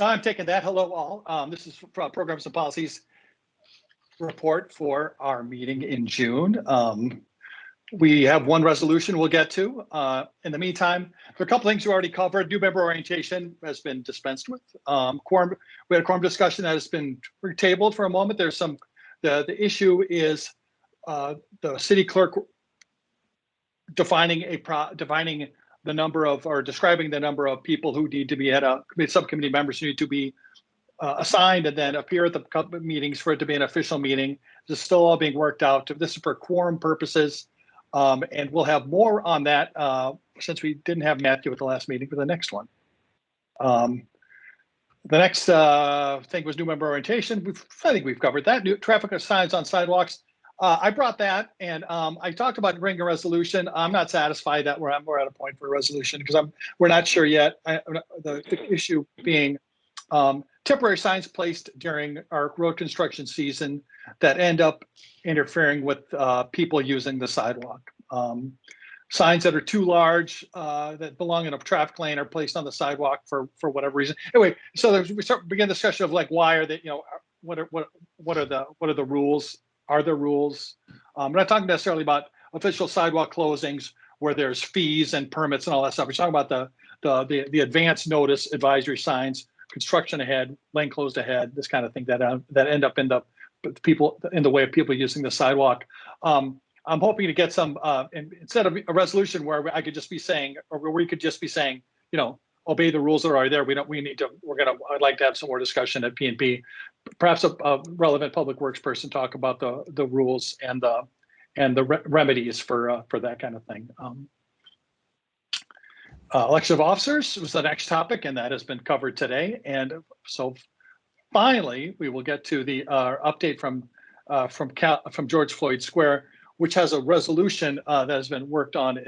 I'm taking that. Hello, all. This is Programs and Policies report for our meeting in June. We have one resolution we'll get to. In the meantime, there are a couple things you already covered. New member orientation has been dispensed with. Quorum, we had a quorum discussion that has been tabled for a moment. There's some, the issue is the city clerk defining the number of, or describing the number of people who need to be at a subcommittee, members who need to be assigned and then appear at the meetings for it to be an official meeting. This is still all being worked out. This is for quorum purposes. And we'll have more on that since we didn't have Matthew at the last meeting for the next one. The next thing was new member orientation. I think we've covered that. New traffic signs on sidewalks. I brought that, and I talked about bringing a resolution. I'm not satisfied that we're at a point for a resolution because we're not sure yet. The issue being temporary signs placed during our road construction season that end up interfering with people using the sidewalk. Signs that are too large that belong in a traffic lane are placed on the sidewalk for whatever reason. Anyway, so we begin the discussion of like, why are they, what are the rules? Are there rules? I'm not talking necessarily about official sidewalk closings where there's fees and permits and all that stuff. We're talking about the advance notice advisory signs, construction ahead, lane closed ahead, this kind of thing that end up in the way of people using the sidewalk. I'm hoping to get some instead of a resolution where I could just be saying, or where we could just be saying, obey the rules that are there. I'd like to have some more discussion at PNP. Perhaps a relevant public works person talk about the rules and the remedies for that kind of thing. Election of officers was the next topic, and that has been covered today. And so finally, we will get to the update from George Floyd Square, which has a resolution that has been worked on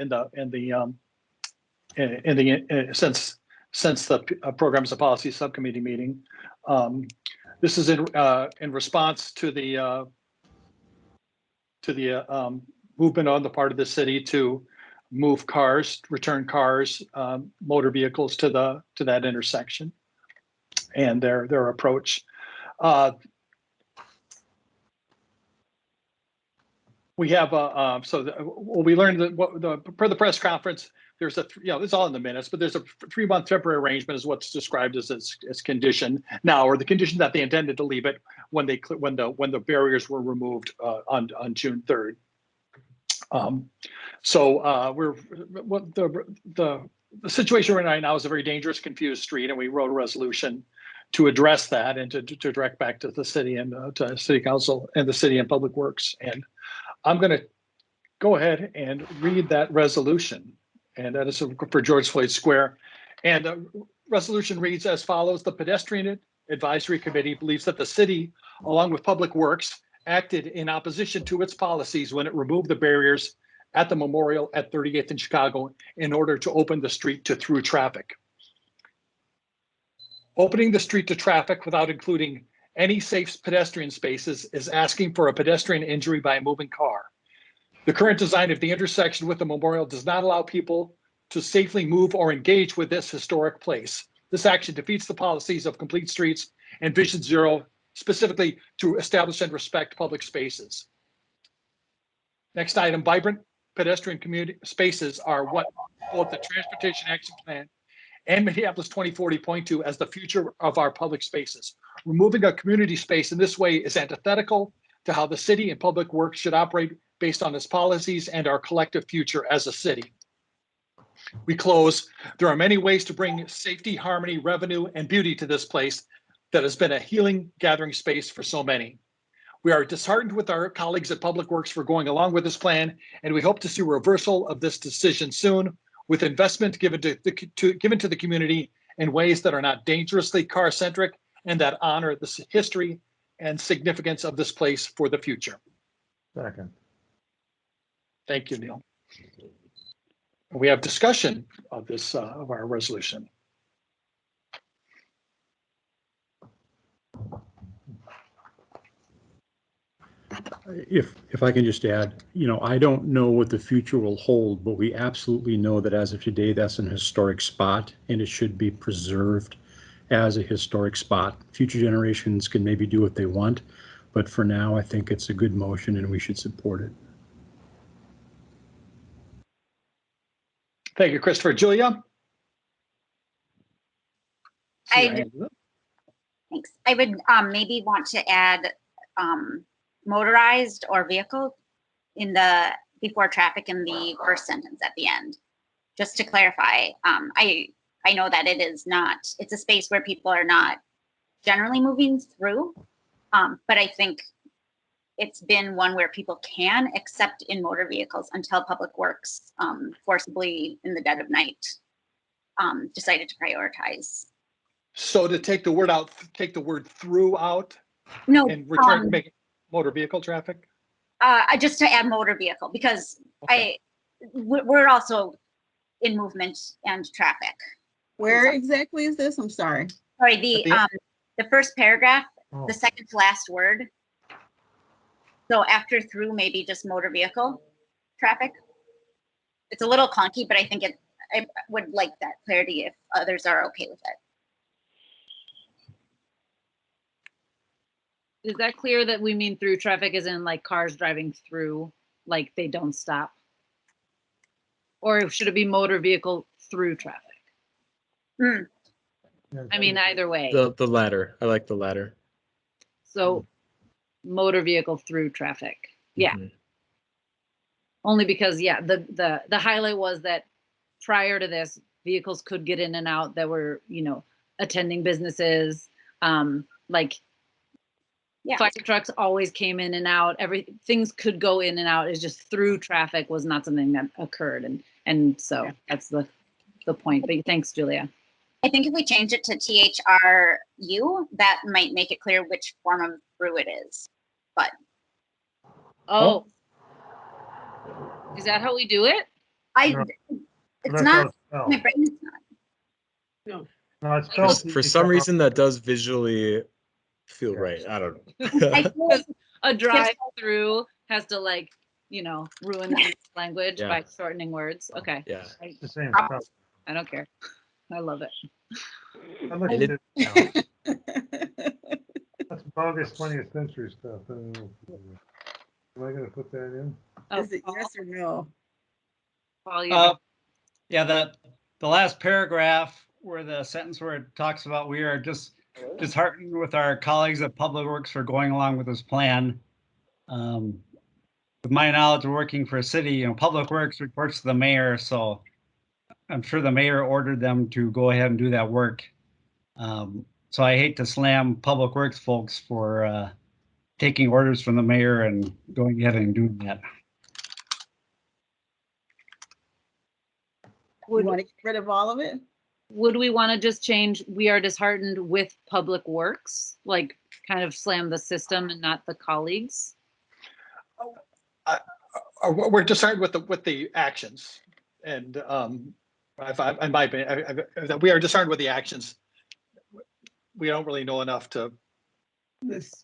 since the Programs and Policy Subcommittee meeting. This is in response to the movement on the part of the city to move cars, return cars, motor vehicles to that intersection, and their approach. We have we learned that per the press conference, there's it's all in the minutes, but there's a 3-month temporary arrangement is what's described as condition now, or the condition that they intended to leave it when the barriers were removed on June 3rd. The situation right now is a very dangerous, confused street, and we wrote a resolution to address that and to direct back to the city and to City Council and the City and Public Works. And I'm going to go ahead and read that resolution, and that is for George Floyd Square. And the resolution reads as follows: the Pedestrian Advisory Committee believes that the city, along with Public Works, acted in opposition to its policies when it removed the barriers at the memorial at 38th and Chicago in order to open the street to through traffic. Opening the street to traffic without including any safe pedestrian spaces is asking for a pedestrian injury by a moving car. The current design of the intersection with the memorial does not allow people to safely move or engage with this historic place. This action defeats the policies of Complete Streets and Vision Zero, specifically to establish and respect public spaces. Next item: vibrant pedestrian community spaces are what both the Transportation Action Plan and Minneapolis 2040 point to as the future of our public spaces. Removing a community space in this way is antithetical to how the city and Public Works should operate based on its policies and our collective future as a city. We close. There are many ways to bring safety, harmony, revenue, and beauty to this place that has been a healing gathering space for so many. We are disheartened with our colleagues at Public Works for going along with this plan, and we hope to see a reversal of this decision soon, with investment given to the community in ways that are not dangerously car-centric and that honor the history and significance of this place for the future. Second. Thank you, Neil. We have discussion of this of our resolution. if I can just add, I don't know what the future will hold, but we absolutely know that as of today, that's an historic spot and it should be preserved as a historic spot. Future generations can maybe do what they want, but for now, I think it's a good motion and we should support it. Thank you, Christopher. Julia? Thanks. I would maybe want to add motorized or vehicle in the before traffic in the first sentence at the end, just to clarify. I know that it's a space where people are not generally moving through, but I think it's been one where people can, except in motor vehicles, until Public Works forcibly in the dead of night decided to prioritize. So to take the word out, take the word through out? No. And return, make it motor vehicle traffic? Just to add motor vehicle, because Okay. we're also in movement and traffic. Where exactly is this? I'm sorry. Sorry, the first paragraph, the second to last word. So after through, maybe just motor vehicle traffic. It's a little clunky, but I think I would like that clarity if others are okay with it. Is that clear that we mean through traffic as in like cars driving through, like they don't stop? Or should it be motor vehicle through traffic? I mean, either way. The latter. I like the latter. So motor vehicle through traffic. Yeah. Only because, yeah, the highlight was that prior to this, vehicles could get in and out that were, attending businesses, like fire trucks always came in and out. Things could go in and out. It's just through traffic was not something that occurred, and so that's the point. But thanks, Julia. I think if we change it to THRU, that might make it clear which form of through it is. But is that how we do it? It's not. My brain is not. No, it's spelled For some reason, that does visually feel right. I don't know. A drive through has to ruin the language by shortening words. Okay. Yeah. It's the same stuff. I don't care. I love it. I look at it now. That's bogus 20th century stuff. Am I going to put that in? Is it yes or no? Yeah, the last paragraph where the sentence where it talks about we are just disheartened with our colleagues at Public Works for going along with this plan. With my knowledge of working for a city, Public Works reports to the mayor, so I'm sure the mayor ordered them to go ahead and do that work. So I hate to slam Public Works folks for taking orders from the mayor and going ahead and doing that. You want to get rid of all of it? Would we want to just change, we are disheartened with Public Works, like kind of slam the system and not the colleagues? We're disheartened with the actions, and in my opinion, we are disheartened with the actions. We don't really know enough to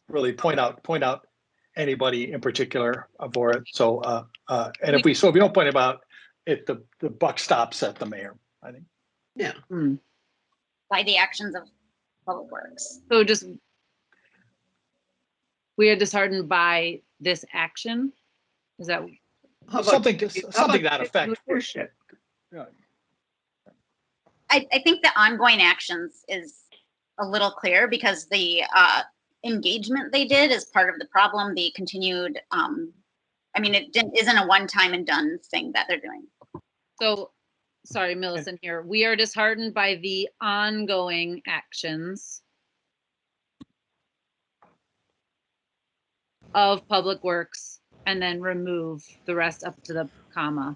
really point out anybody in particular for it. So, and if we don't point about it, the buck stops at the mayor, I think. Yeah. By the actions of Public Works. So just, we are disheartened by this action? Is that? Something to that effect. Yeah. I think the ongoing actions is a little clear because the engagement they did is part of the problem. The continued, it isn't a one-time and done thing that they're doing. So, sorry, Millicent here. We are disheartened by the ongoing actions of Public Works, and then remove the rest up to the comma.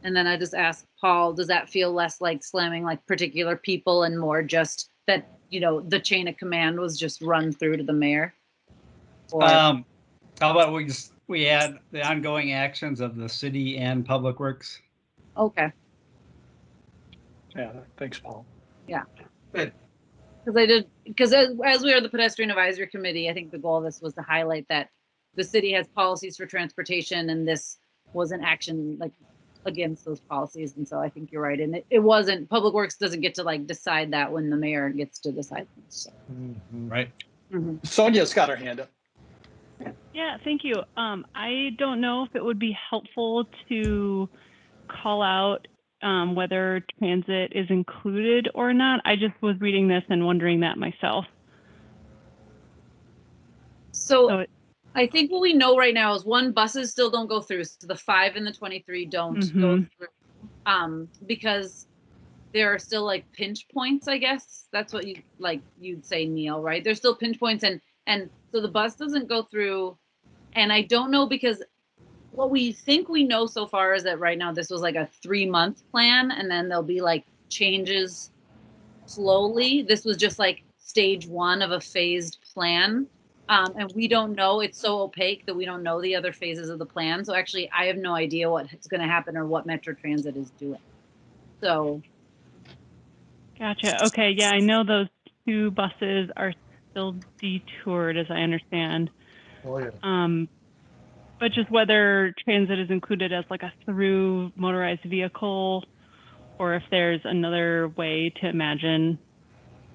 And then I just asked Paul, does that feel less like slamming like particular people and more just that, the chain of command was just run through to the mayor? Or, How about we add the ongoing actions of the city and Public Works? okay. Yeah, thanks, Paul. Yeah. Good. because as we are the pedestrian advisory committee, I think the goal of this was to highlight that the city has policies for transportation, and this was an action like against those policies. And so I think you're right. And it wasn't, Public Works doesn't get to like decide that when the mayor gets to decide. So. Right. Sonia's got her hand up. Yeah, thank you. I don't know if it would be helpful to call out whether transit is included or not. I just was reading this and wondering that myself. So I think what we know right now is one, buses still don't go through. So the 5 and the 23 don't go through because there are still like pinch points, I guess. That's what you'd say, Neil, right? There's still pinch points and so the bus doesn't go through. And I don't know, because what we think we know so far is that right now this was like a 3-month plan, and then there'll be like changes slowly. This was just like stage 1 of a phased plan. And we don't know, it's so opaque that we don't know the other phases of the plan. So actually I have no idea what's going to happen or what Metro Transit is doing. So. Gotcha. Okay. Yeah, I know those 2 buses are still detoured, as I understand. Oh, yeah. But just whether transit is included as like a through motorized vehicle, or if there's another way to imagine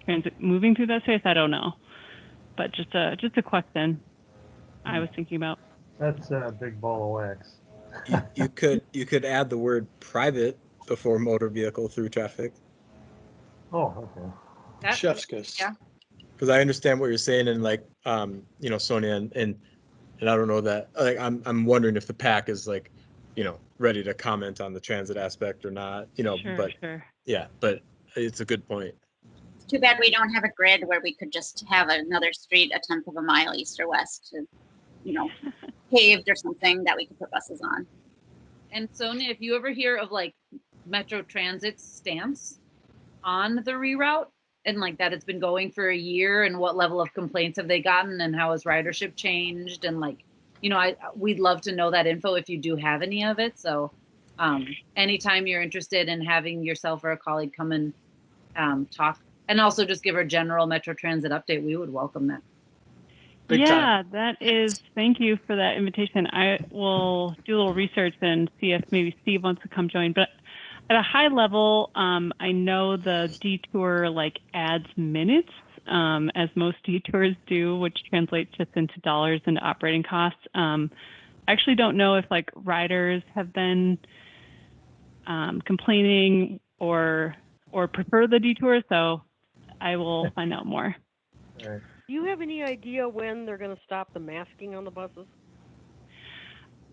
transit moving through that space, I don't know. But just a question I was thinking about. That's a big ball of wax. You could add the word private before motor vehicle through traffic. Oh, okay. Chef's kiss. Yeah. Because I understand what you're saying, and like you know, Sonia, and I don't know that, like, I'm wondering if the PAC is like, you know, ready to comment on the transit aspect or not, you know. Sure, but sure. Yeah, but it's a good point. It's too bad we don't have a grid where we could just have another street 1/10 of a mile east or west to, you know, paved or something that we could put buses on. And Sonia, if you ever hear of like Metro Transit's stance on the reroute, and like that it's been going for a year, and what level of complaints have they gotten, and how has ridership changed, and like, you know, we'd love to know that info if you do have any of it. So anytime you're interested in having yourself or a colleague come and talk, and also just give our general Metro Transit update, we would welcome that. That is, thank you for that invitation. I will do a little research and see if maybe Steve wants to come join. But at a high level, I know the detour like adds minutes, as most detours do, which translates just into dollars into operating costs. I actually don't know if like riders have been complaining or prefer the detour, so I will find out more. Right. Do you have any idea when they're going to stop the masking on the buses?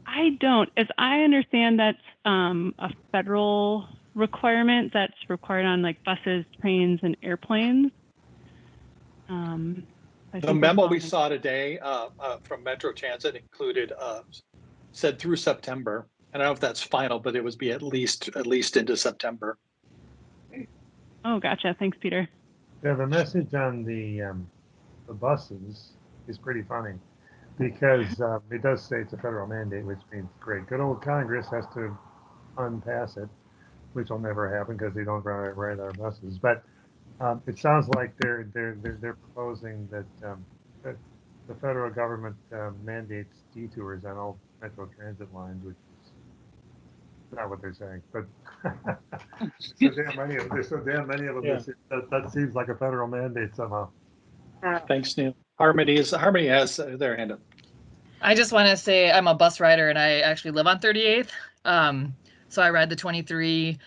I don't. As I understand, that's a federal requirement that's required on like buses, trains, and airplanes. The memo we saw today from Metro Transit included said through September. I don't know if that's final, but it would be at least into September. Oh, gotcha. Thanks, Peter. Yeah, the message on the buses is pretty funny, because it does say it's a federal mandate, which means great. Good old Congress has to unpass it, which will never happen because they don't ride our buses. But it sounds like they're proposing that that the federal government mandates detours on all Metro Transit lines, which is not what they're saying. But there's so damn many of them. Yeah. That seems like a federal mandate somehow. Thanks, Neil. Harmony has their hand up. I just want to say I'm a bus rider and I actually live on 38th. So I ride the 23.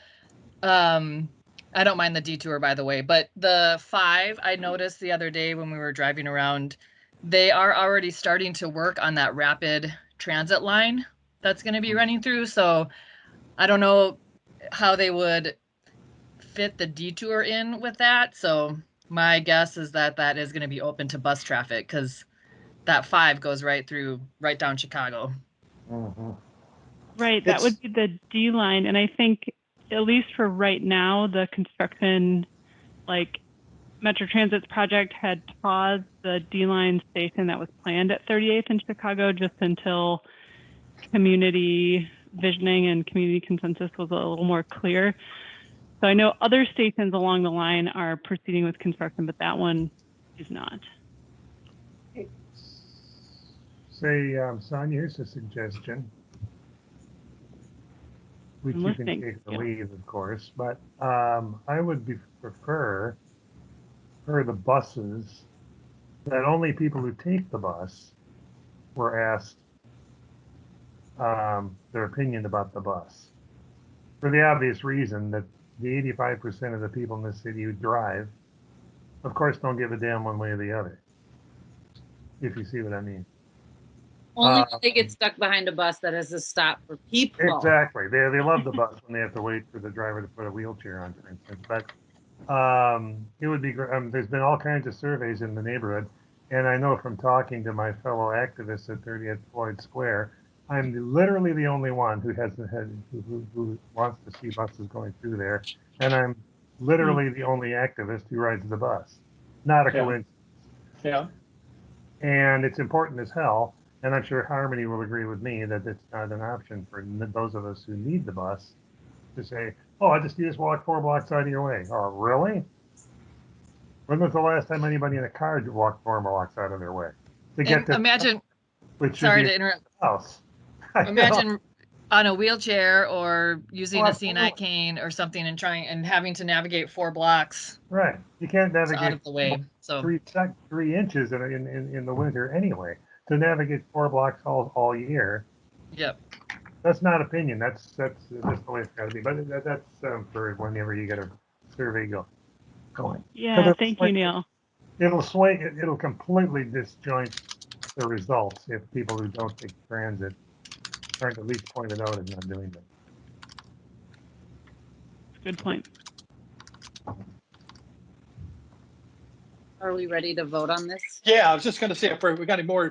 I don't mind the detour, by the way, but the 5, I noticed the other day when we were driving around, they are already starting to work on that rapid transit line that's going to be running through. So I don't know how they would fit the detour in with that. So my guess is that that is going to be open to bus traffic, because that 5 goes right down Chicago. Mm-hmm. Right, that would be the D line. And I think, at least for right now, the construction, like Metro Transit's project had paused the D line station that was planned at 38th in Chicago just until community visioning and community consensus was a little more clear. So I know other stations along the line are proceeding with construction, but that one is not. Say, Sonia, here's a suggestion, which you can take or leave, of course, but I would prefer for the buses that only people who take the bus were asked their opinion about the bus. For the obvious reason that the 85% of the people in the city who drive, of course, don't give a damn one way or the other, if you see what I mean. Only when they get stuck behind a bus that has a stop for people. Exactly. They love the bus when they have to wait for the driver to put a wheelchair on, for instance. But it would be great. There's been all kinds of surveys in the neighborhood, and I know from talking to my fellow activists at 30th Floyd Square, I'm literally the only one who hasn't had who wants to see buses going through there, and I'm literally the only activist who rides the bus. Not a coincidence. Yeah. And it's important as hell. And I'm sure Harmony will agree with me that it's not an option for those of us who need the bus to say, oh, you just walk 4 blocks out of your way. Oh, really? When was the last time anybody in a car walked 4 blocks out of their way? To get to Imagine, which sorry to interrupt. House. Imagine on a wheelchair or using a CNI cane or something and having to navigate 4 blocks. Right. You can't navigate out of the way. So 3 inches in the winter anyway. To navigate 4 blocks all year. Yep. That's not opinion. That's just the way it's got to be. But that's for whenever you get a survey going. Yeah, thank you, Neil. It'll completely disjoint the results if people who don't take transit aren't at least pointed out as not doing them. Good point. Are we ready to vote on this? Yeah, I was just going to say if we got any more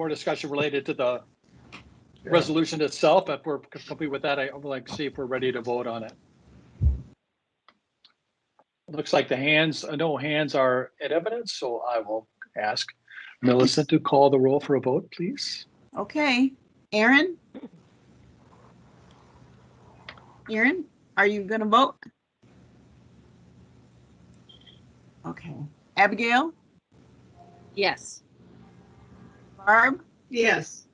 discussion related to the resolution itself. If we're complete with that, I would like to see if we're ready to vote on it. Looks like no hands are in evidence, so I will ask Millicent to call the roll for a vote, please. Okay, Aaron, are you gonna vote? Okay, Abigail? Yes. Barb? Yes.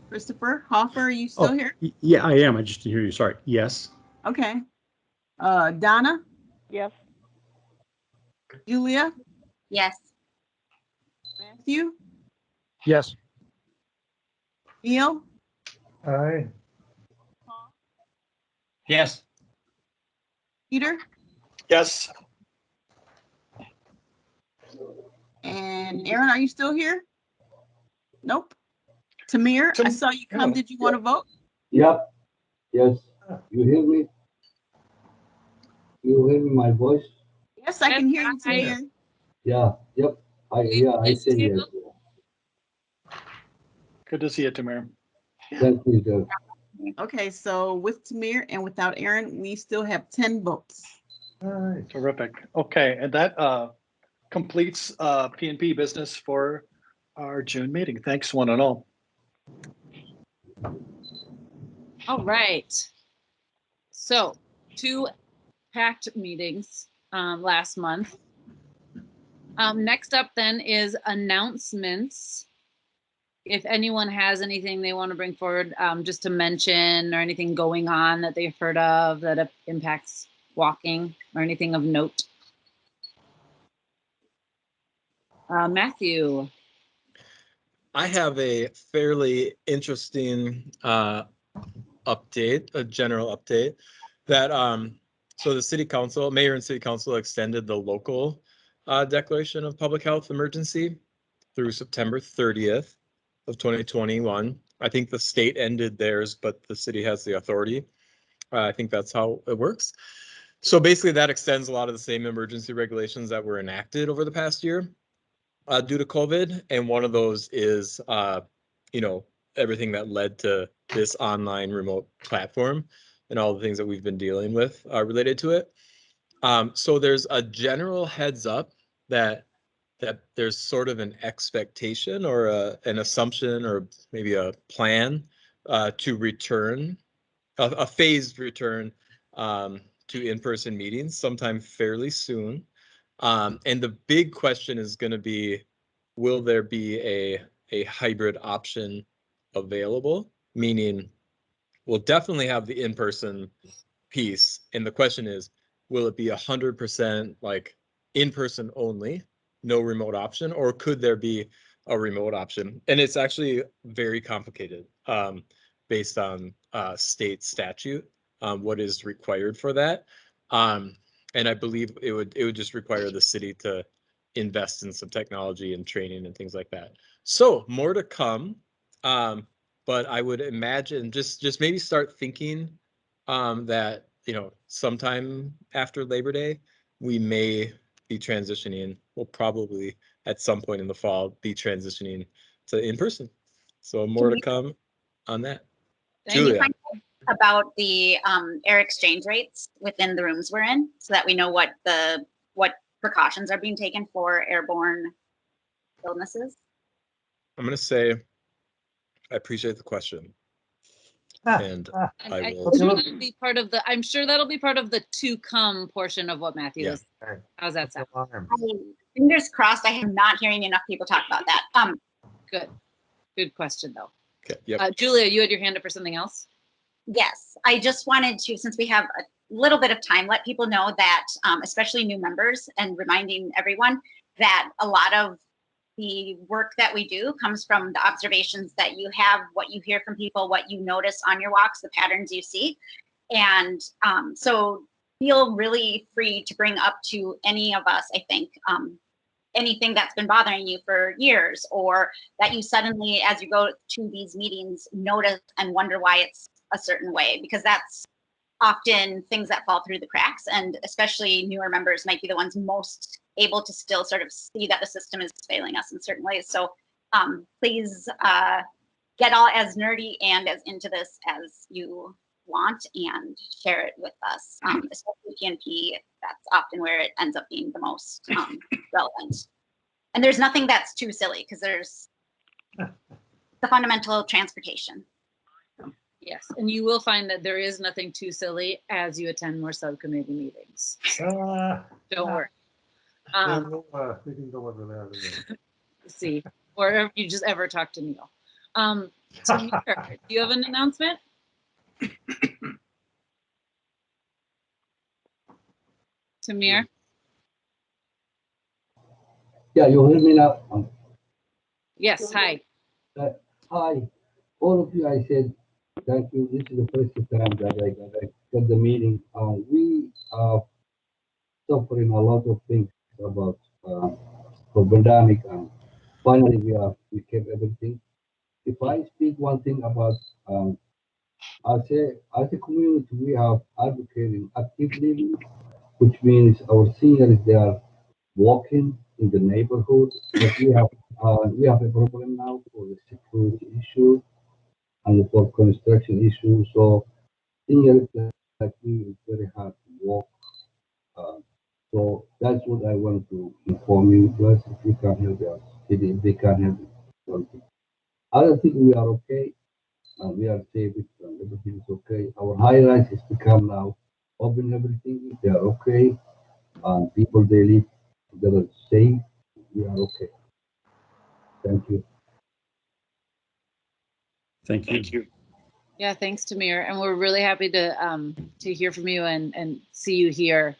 Christopher Hoffer, are you still here? Yeah, I am. I just didn't hear you. Sorry. Yes. Okay. Donna? Yes. Julia? Yes. Matthew? Yes. Neil? Aye. Yes. Peter? Yes. And Aaron, are you still here? Nope. Tamir, I saw you come. Did you want to vote? Yep. Yes. You hear me? You hear me, my voice? Yes, I can hear you, Tamir. Yeah. Yep. I say yes. Good to see you, Tamir. Thank you. Okay, so with Tamir and without Aaron, we still have 10 votes. Terrific. Okay, and that completes P&P business for our June meeting. Thanks, one and all. All right. So 2 packed meetings last month. Next up then is announcements. If anyone has anything they want to bring forward just to mention or anything going on that they've heard of that impacts walking or anything of note. Matthew. I have a fairly interesting update, a general update that so the city council, mayor and city council extended the local declaration of public health emergency through September 30th of 2021. I think the state ended theirs, but the city has the authority. I think that's how it works. So basically that extends a lot of the same emergency regulations that were enacted over the past year due to COVID. And one of those is, everything that led to this online remote platform and all the things that we've been dealing with related to it. So there's a general heads up that there's sort of an expectation or an assumption or maybe a plan to return, a phased return to in-person meetings sometime fairly soon. And the big question is going to be, will there be a hybrid option available? Meaning, we'll definitely have the in-person piece. And the question is, will it be 100% like in-person only, no remote option, or could there be a remote option? And it's actually very complicated based on state statute, what is required for that. And I believe it would just require the city to invest in some technology and training and things like that. So more to come. But I would imagine just maybe start thinking that, you know, sometime after Labor Day, we may be transitioning. We'll probably at some point in the fall be transitioning to in-person. So more to come on that. Can you Julia. find out about the air exchange rates within the rooms we're in, so that we know what precautions are being taken for airborne illnesses? I'm going to say, I appreciate the question. And I will. I'm sure that'll be part of the to come portion of what Matthew is. How's that sound? Fingers crossed. I am not hearing enough people talk about that. Good question though. Okay. Yep. Julia, you had your hand up for something else? Yes, I just wanted to, since we have a little bit of time, let people know that, especially new members, and reminding everyone that a lot of the work that we do comes from the observations that you have, what you hear from people, what you notice on your walks, the patterns you see. And so feel really free to bring up to any of us, I think, anything that's been bothering you for years, or that you suddenly, as you go to these meetings, notice and wonder why it's a certain way, because that's often things that fall through the cracks, and especially newer members might be the ones most able to still sort of see that the system is failing us in certain ways. So please get all as nerdy and as into this as you want and share it with us, especially PNP. That's often where it ends up being the most relevant. And there's nothing that's too silly, because there's the fundamental transportation. Yes, and you will find that there is nothing too silly as you attend more subcommittee meetings. Don't worry. We can go over there. See, or if you just ever talk to Neil. Tamir, do you have an announcement? Tamir? Yeah, you hear me now? Yes, hi. Hi, all of you, I said, thank you. This is the first time that I got the meeting. We are suffering a lot of things about the pandemic, and finally we kept everything. If I speak one thing about, as a community, we have advocating actively, which means our seniors, they are walking in the neighborhood. But we have a problem now for the security issue and for construction issues. So seniors like me, it's very hard to walk. So that's what I want to inform you. Plus, if you can help us, if they can help us. Other thing, we are okay. We are safe. Everything is okay. Our highlight is to come now, open everything. They are okay. People, they live together safe. We are okay. Thank you. Thank you. Yeah, thanks, Tamir. And we're really happy to hear from you and see you here.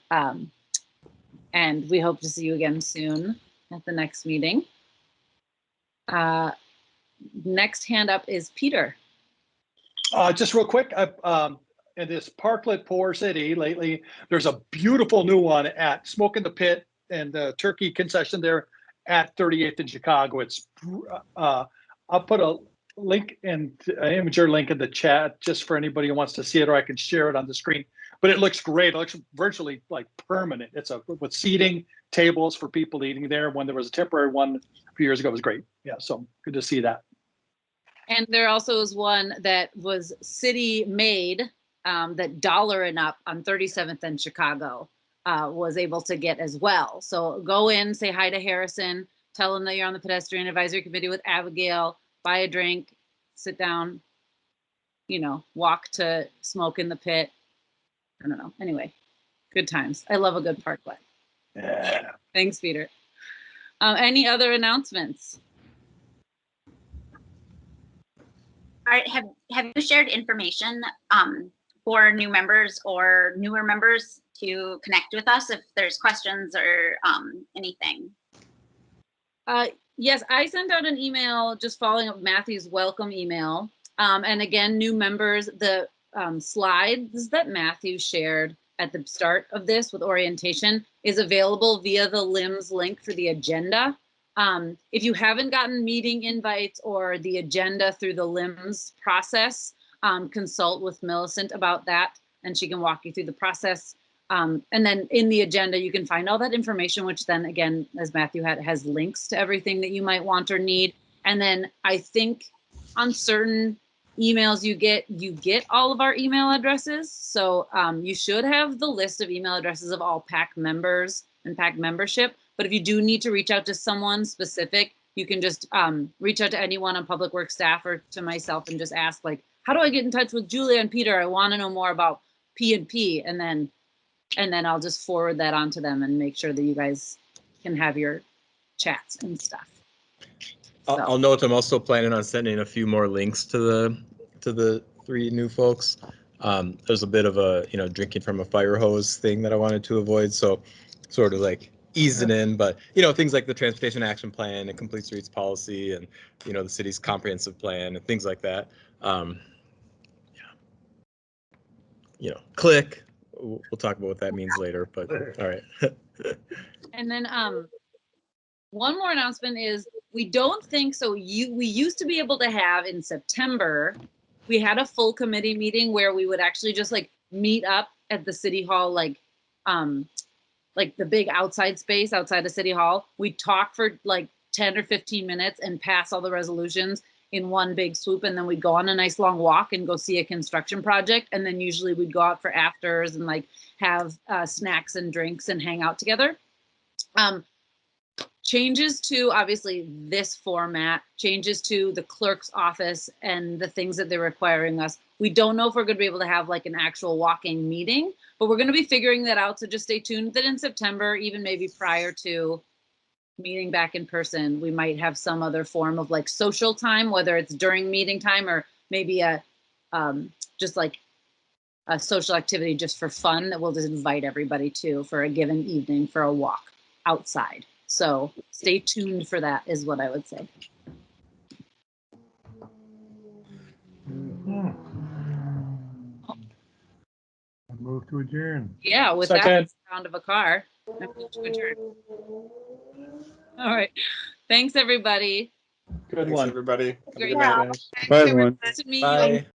And we hope to see you again soon at the next meeting. Next hand up is Peter. Just real quick, in this parklet poor city lately, there's a beautiful new one at Smoke in the Pit and the Turkey concession there at 38th in Chicago. It's I'll put a link in an imager link in the chat just for anybody who wants to see it, or I can share it on the screen. But it looks great. It looks virtually like permanent. It's with seating, tables for people eating there. When there was a temporary one a few years ago, it was great. Yeah, so good to see that. And there also is one that was city made that Dollar and Up on 37th and Chicago was able to get as well. So go in, say hi to Harrison, tell him that you're on the Pedestrian Advisory Committee with Abigail, buy a drink, sit down. you know, walk to Smoke in the Pit. I don't know. Anyway, good times. I love a good parklet. Yeah. Thanks, Peter. Any other announcements? All right, have you shared information for new members or newer members to connect with us if there's questions or anything? Yes, I sent out an email just following up Matthew's welcome email. And again, new members, the slides that Matthew shared at the start of this with orientation is available via the LIMS link for the agenda. If you haven't gotten meeting invites or the agenda through the LIMS process, consult with Millicent about that and she can walk you through the process. And then in the agenda, you can find all that information, which then again, as Matthew has links to everything that you might want or need. And then I think on certain emails you get all of our email addresses. So you should have the list of email addresses of all PAC members and PAC membership. But if you do need to reach out to someone specific, you can just reach out to anyone on Public Works staff or to myself and just ask, like, how do I get in touch with Julia and Peter? I want to know more about P&P. And then I'll just forward that on to them and make sure that you guys can have your chats and stuff. So. I'll note I'm also planning on sending a few more links to the 3 new folks. There's a bit of a, you know, drinking from a fire hose thing that I wanted to avoid, so sort of like easing in, but you know, things like the transportation action plan and complete streets policy and, you know, the city's comprehensive plan and things like that. Yeah. You know, click. We'll talk about what that means later, but all right. And then one more announcement is we don't think so. We used to be able to have in September, we had a full committee meeting where we would actually just like meet up at the city hall, like the big outside space outside of City Hall. We'd talk for like 10 or 15 minutes and pass all the resolutions in one big swoop. And then we'd go on a nice long walk and go see a construction project. And then usually we'd go out for afters and like have snacks and drinks and hang out together. Changes to obviously this format, changes to the clerk's office and the things that they're requiring us. We don't know if we're going to be able to have like an actual walking meeting, but we're going to be figuring that out. So just stay tuned that in September, even maybe prior to meeting back in person, we might have some other form of like social time, whether it's during meeting time or maybe a just like a social activity just for fun that we'll just invite everybody to for a given evening for a walk outside. So stay tuned for that is what I would say. I move to adjourn. Yeah, with that sound of a car, I move to adjourn. All right. Thanks, everybody. Good one, everybody. Great. Bye, Thanks, everyone. Nice to meet you. Bye.